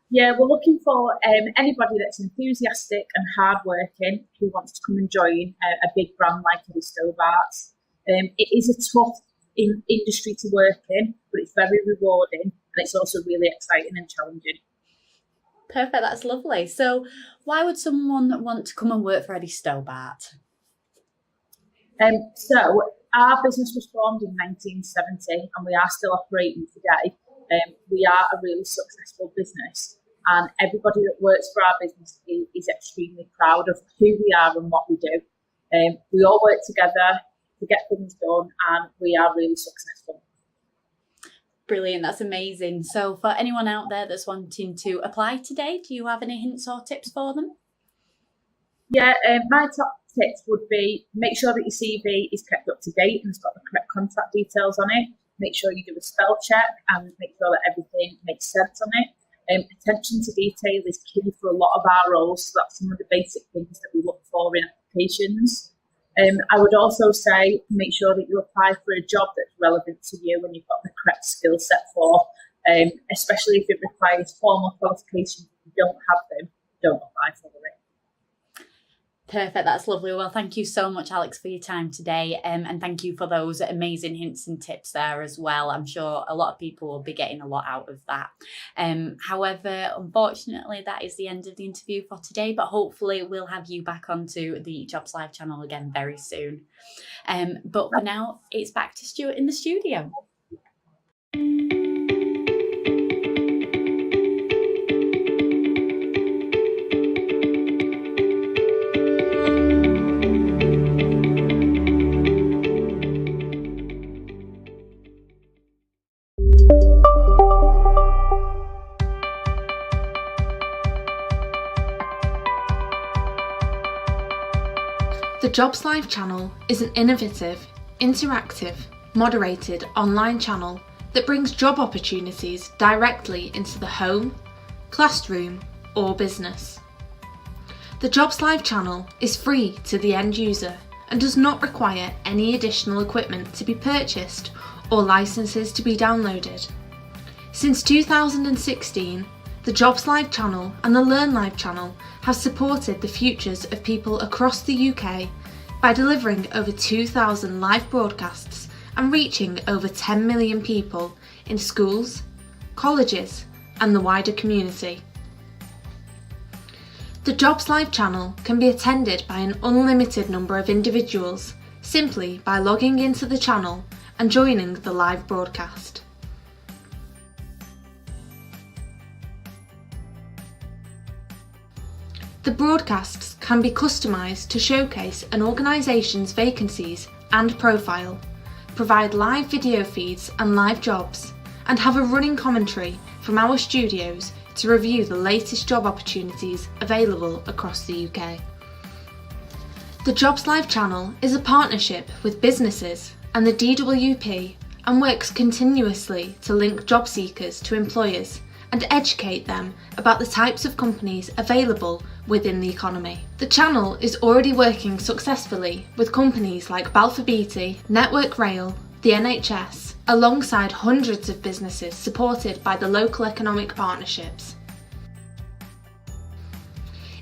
Yeah, we're looking for anybody that's enthusiastic and hardworking who wants to come and join a big brand like Eddie Stobart's. It is a tough industry to work in, but it's very rewarding and it's also really exciting and challenging. Perfect, that's lovely. So why would someone want to come and work for Eddie Stobart? So our business was formed in 1970 and we are still operating today. We are a really successful business and everybody that works for our business is extremely proud of who we are and what we do. We all work together to get things done and we are really successful. Brilliant, that's amazing. So for anyone out there that's wanting to apply today, do you have any hints or tips for them? Yeah, my top tips would be make sure that your CV is kept up to date and it's got the correct contact details on it. Make sure you do a spell check and make sure that everything makes sense on it. Attention to detail is key for a lot of our roles. So that's some of the basic things that we look for in applications. I would also say make sure that you apply for a job that's relevant to you and you've got the correct skill set for, especially if it requires formal qualifications. If you don't have them, don't apply for it. Perfect, that's lovely. Well, thank you so much, Alex, for your time today. And thank you for those amazing hints and tips there as well. I'm sure a lot of people will be getting a lot out of that. However, unfortunately, that is the end of the interview for today, but hopefully we'll have you back onto the Jobs Live channel again very soon. But for now, it's back to Stuart in the studio. The Jobs Live channel is an innovative, interactive, moderated online channel that brings job opportunities directly into the home, classroom or business. The Jobs Live channel is free to the end user and does not require any additional equipment to be purchased or licenses to be downloaded. Since 2016, the Jobs Live channel and the Learn Live channel have supported the futures of people across the UK by delivering over 2,000 live broadcasts and reaching over 10 million people in schools, colleges and the wider community. The Jobs Live channel can be attended by an unlimited number of individuals simply by logging into the channel and joining the live broadcast. The broadcasts can be customised to showcase an organisation's vacancies and profile, provide live video feeds and live jobs, and have a running commentary from our studios to review the latest job opportunities available across the UK. The Jobs Live channel is a partnership with businesses and the DWP and works continuously to link job seekers to employers and educate them about the types of companies available within the economy. The channel is already working successfully with companies like Balfour Beatty, Network Rail, the NHS, alongside hundreds of businesses supported by the local economic partnerships.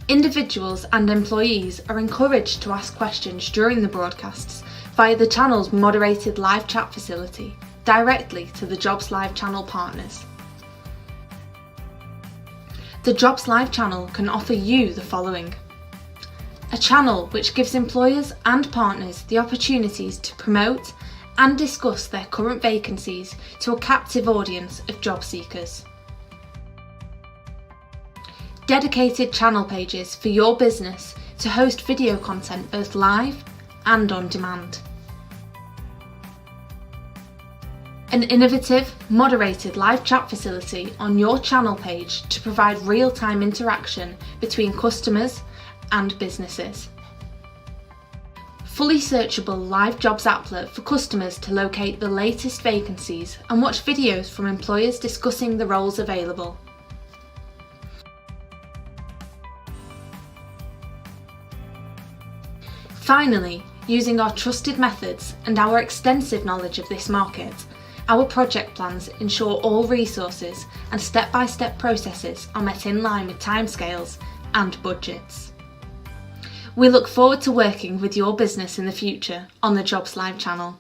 Individuals and employees are encouraged to ask questions during the broadcasts via the channel's moderated live chat facility directly to the Jobs Live channel partners. The Jobs Live channel can offer you the following: a channel which gives employers and partners the opportunities to promote and discuss their current vacancies to a captive audience of job seekers. Dedicated channel pages for your business to host video content both live and on demand. An innovative, moderated live chat facility on your channel page to provide real-time interaction between customers and businesses. Fully searchable live jobs applet for customers to locate the latest vacancies and watch videos from employers discussing the roles available. Finally, using our trusted methods and our extensive knowledge of this market, our project plans ensure all resources and step-by-step processes are met in line with timescales and budgets. We look forward to working with your business in the future on the Jobs Live channel.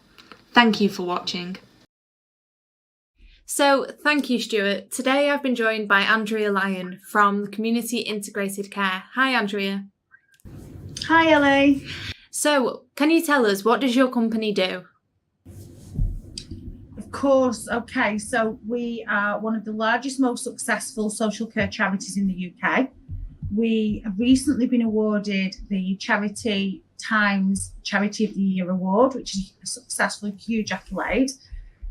Thank you for watching. So, thank you, Stuart. Today I've been joined by Andrea Lyon from the Community Integrated Care. Hi, Andrea. Hi, Ellie. So, can you tell us, what does your company do? Of course. Okay, so we are one of the largest, most successful social care charities in the UK. We have recently been awarded the Charity Times Charity of the Year Award, which is a successful, huge accolade.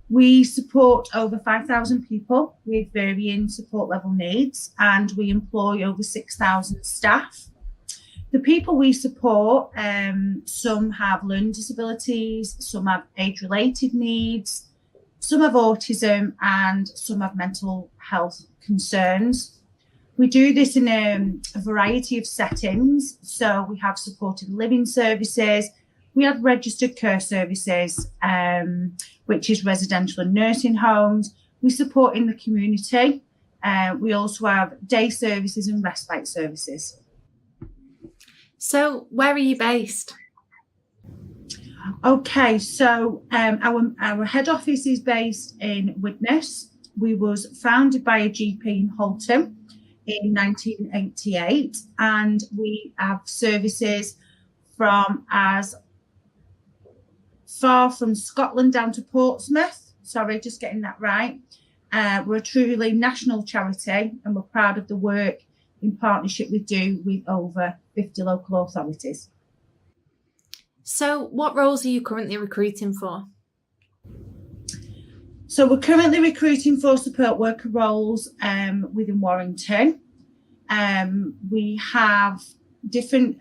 We support over 5,000 people with varying support level needs, and we employ over 6,000 staff. The people we support, some have learning disabilities, some have age-related needs, some have autism, and some have mental health concerns. We do this in a variety of settings. So we have supported living services, we have registered care services, which is residential and nursing homes. We support in the community. We also have day services and respite services. So, where are you based? Okay, so our head office is based in Widnes. We was founded by a GP in Holtham in 1988, and we have services from as far from Scotland down to Portsmouth. Sorry, just getting that right. We're a truly national charity, and we're proud of the work in partnership we do with over 50 local authorities. So, what roles are you currently recruiting for? So we're currently recruiting for support worker roles within Warrington. We have different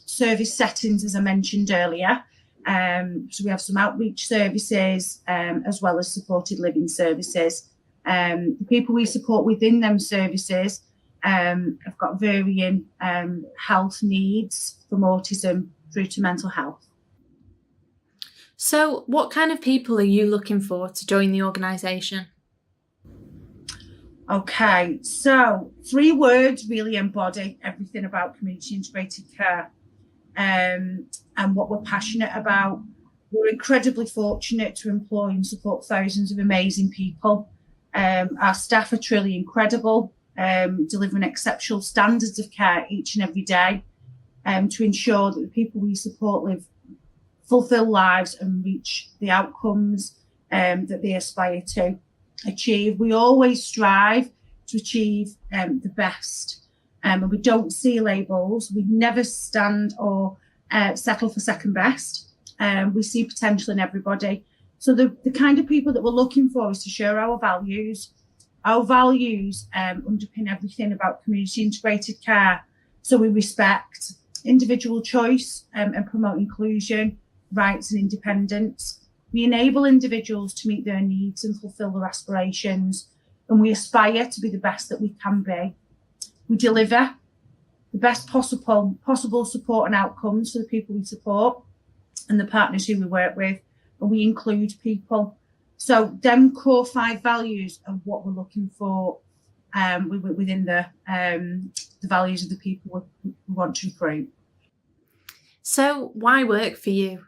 service settings, as I mentioned earlier. So we have some outreach services as well as supported living services. The people we support within them services have got varying health needs, from autism through to mental health. So, what kind of people are you looking for to join the organisation? Okay, so 3 words really embody everything about community integrated care and what we're passionate about. We're incredibly fortunate to employ and support thousands of amazing people. Our staff are truly incredible. delivering exceptional standards of care each and every day, to ensure that the people we support live fulfilled lives and reach the outcomes that they aspire to achieve. We always strive to achieve the best, and we don't see labels. We never stand or settle for second best. We see potential in everybody. So the kind of people that we're looking for is to share our values. Our values underpin everything about community integrated care. So we respect individual choice and promote inclusion, rights and independence. We enable individuals to meet their needs and fulfill their aspirations, and we aspire to be the best that we can be. We deliver the best possible support and outcomes for the people we support and the partners who we work with, and we include people. So them core 5 values are what we're looking for within the values of the people we want to recruit. So why work for you?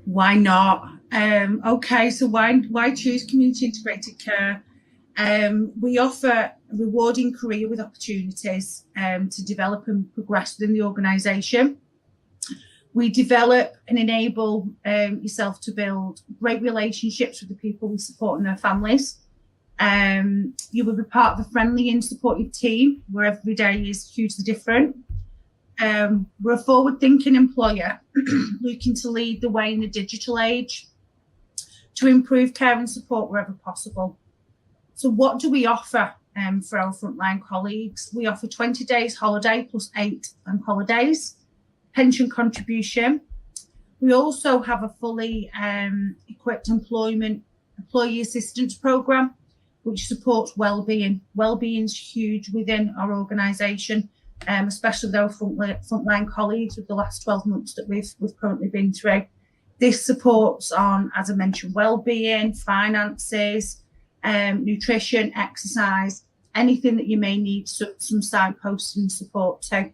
Why not? Okay, so why choose community integrated care? We offer a rewarding career with opportunities to develop and progress within the organisation. We develop and enable yourself to build great relationships with the people we support and their families. You will be part of a friendly and supportive team where every day is hugely different. We're a forward-thinking employer looking to lead the way in the digital age to improve care and support wherever possible. So what do we offer for our frontline colleagues? We offer 20 days holiday plus 8 bank holidays, pension contribution. We also have a fully equipped employee assistance programme, which supports wellbeing. Wellbeing is huge within our organisation, especially with our frontline colleagues with the last 12 months that we've currently been through. This supports on, as I mentioned, wellbeing, finances, nutrition, exercise, anything that you may need some signposting and support to.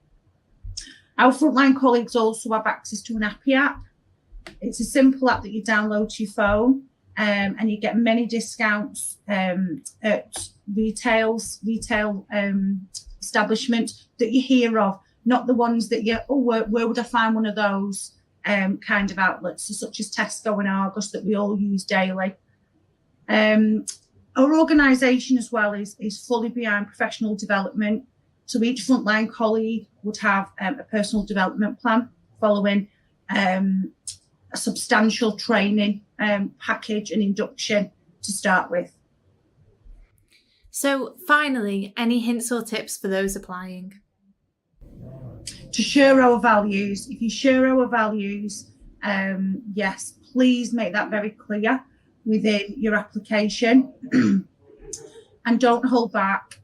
Our frontline colleagues also have access to an Appy app. It's a simple app that you download to your phone, and you get many discounts at retail establishments that you hear of, not the ones that where would I find one of those kind of outlets, such as Tesco and Argos that we all use daily. Our organisation as well is fully behind professional development. So each frontline colleague would have a personal development plan following a substantial training package and induction to start with. So finally, any hints or tips for those applying? To share our values. If you share our values, yes, please make that very clear within your application and don't hold back.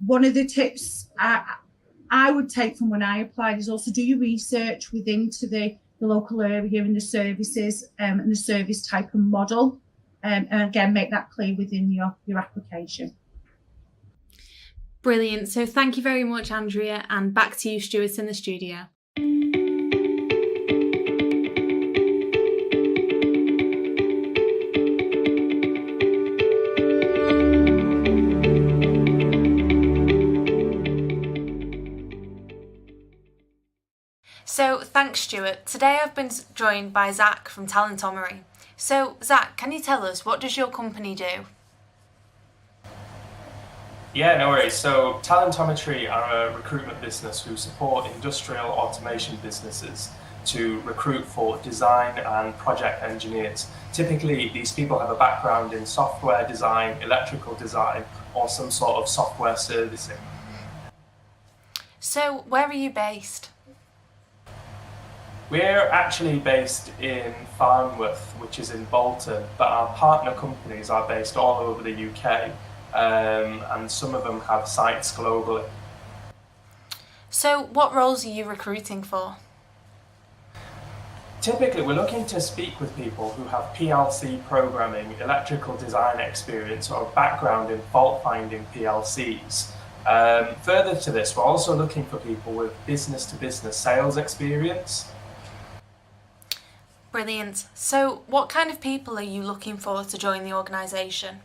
One of the tips I would take from when I applied is also do your research within to the local area and the services and the service type and model. And again, make that clear within your application. Brilliant. So thank you very much, Andrea, and back to you, Stuart, in the studio. So thanks, Stuart. Today I've been joined by Zach from Talentomery. So Zach, can you tell us, what does your company do? Yeah, no worries. So Talentometry are a recruitment business who support industrial automation businesses to recruit for design and project engineers. Typically, these people have a background in software design, electrical design, or some sort of software servicing. So where are you based? We're actually based in Farnworth, which is in Bolton, but our partner companies are based all over the UK, and some of them have sites globally. So what roles are you recruiting for? Typically, we're looking to speak with people who have PLC programming, electrical design experience, or background in fault-finding PLCs. Further to this, we're also looking for people with business-to-business sales experience. Brilliant. So what kind of people are you looking for to join the organisation?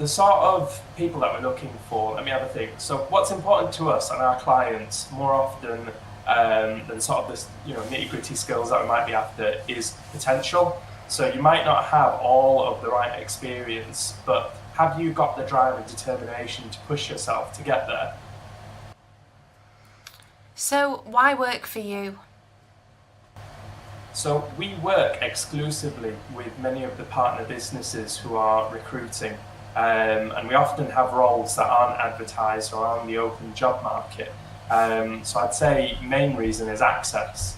the sort of people that we're looking for, let me have a think. So what's important to us and our clients more often than sort of this, nitty-gritty skills that we might be after is potential. So you might not have all of the right experience, but have you got the drive and determination to push yourself to get there? So why work for you? So we work exclusively with many of the partner businesses who are recruiting, and we often have roles that aren't advertised or on the open job market. So I'd say main reason is access.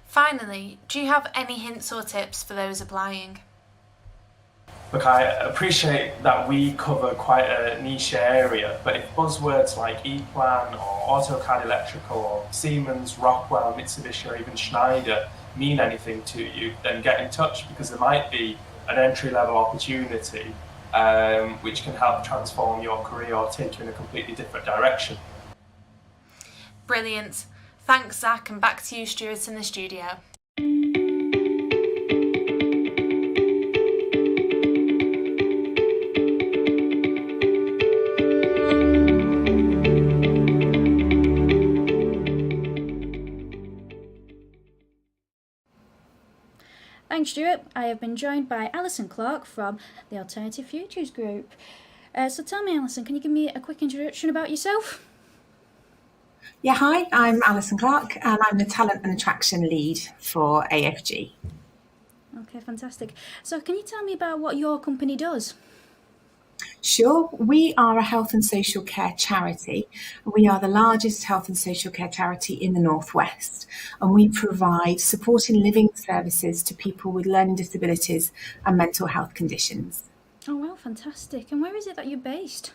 Finally, do you have any hints or tips for those applying? Look, I appreciate that we cover quite a niche area, but if buzzwords like ePlan or AutoCAD Electrical or Siemens, Rockwell, Mitsubishi or even Schneider mean anything to you, then get in touch, because there might be an entry-level opportunity which can help transform your career or take you in a completely different direction. Brilliant. Thanks, Zach, and back to you, Stuart, in the studio. Thanks, Stuart. I have been joined by Alison Clark from the Alternative Futures Group. So tell me, Alison, can you give me a quick introduction about yourself? Yeah, hi, I'm Alison Clark and I'm the Talent and Attraction Lead for AFG. Okay, fantastic. So can you tell me about what your company does? Sure, we are a health and social care charity. We are the largest health and social care charity in the Northwest, and we provide supporting living services to people with learning disabilities and mental health conditions. Oh, well, fantastic. And where is it that you're based?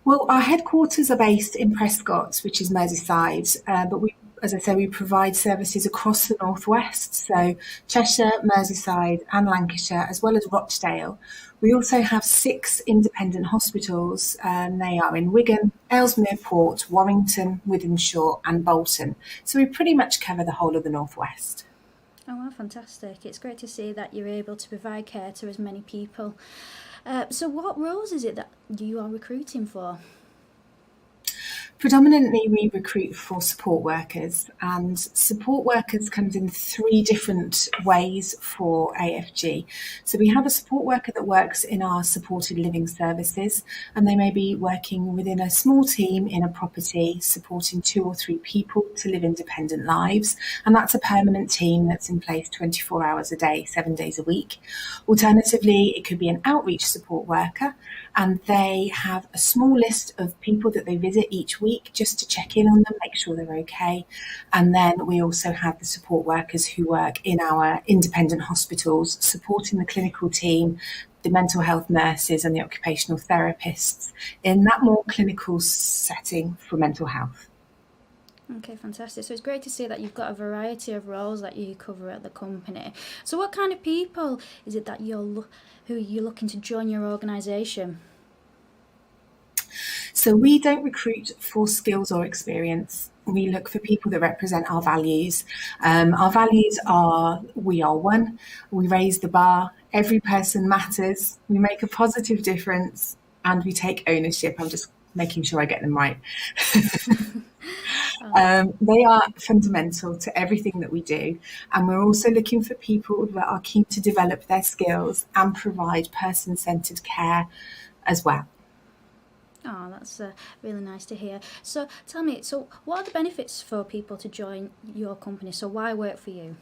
Well, our headquarters are based in Prescott, which is Merseyside, but we, as I say, we provide services across the Northwest, so Cheshire, Merseyside and Lancashire, as well as Rochdale. We also have 6 independent hospitals, and they are in Wigan, Ellesmere Port, Warrington, Wythenshawe and Bolton. So we pretty much cover the whole of the Northwest. Oh, well, fantastic. It's great to see that you're able to provide care to as many people. So what roles is it that you are recruiting for? Predominantly, we recruit for support workers, and support workers comes in 3 different ways for AFG. So we have a support worker that works in our supported living services, and they may be working within a small team in a property, supporting 2 or 3 people to live independent lives, and that's a permanent team that's in place 24 hours a day, 7 days a week. Alternatively, it could be an outreach support worker, and they have a small list of people that they visit each week just to check in on them, make sure they're okay. And then we also have the support workers who work in our independent hospitals, supporting the clinical team, the mental health nurses and the occupational therapists in that more clinical setting for mental health. Okay, fantastic. So it's great to see that you've got a variety of roles that you cover at the company. So what kind of people is it that who you're looking to join your organisation? So we don't recruit for skills or experience. We look for people that represent our values. Our values are: we are one, we raise the bar, every person matters, we make a positive difference, and we take ownership. I'm just making sure I get them right. They are fundamental to everything that we do, and we're also looking for people that are keen to develop their skills and provide person-centred care as well. Oh, that's really nice to hear. So tell me, so what are the benefits for people to join your company? So why work for you?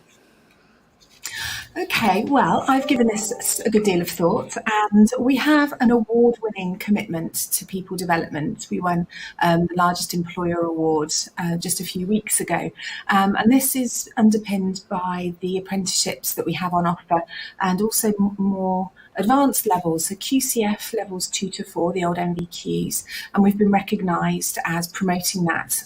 Okay, well, I've given this a good deal of thought, and we have an award-winning commitment to people development. We won the largest employer award just a few weeks ago, and this is underpinned by the apprenticeships that we have on offer, and also more advanced levels, so QCF levels 2 to 4, the old MVQs, and we've been recognised as promoting that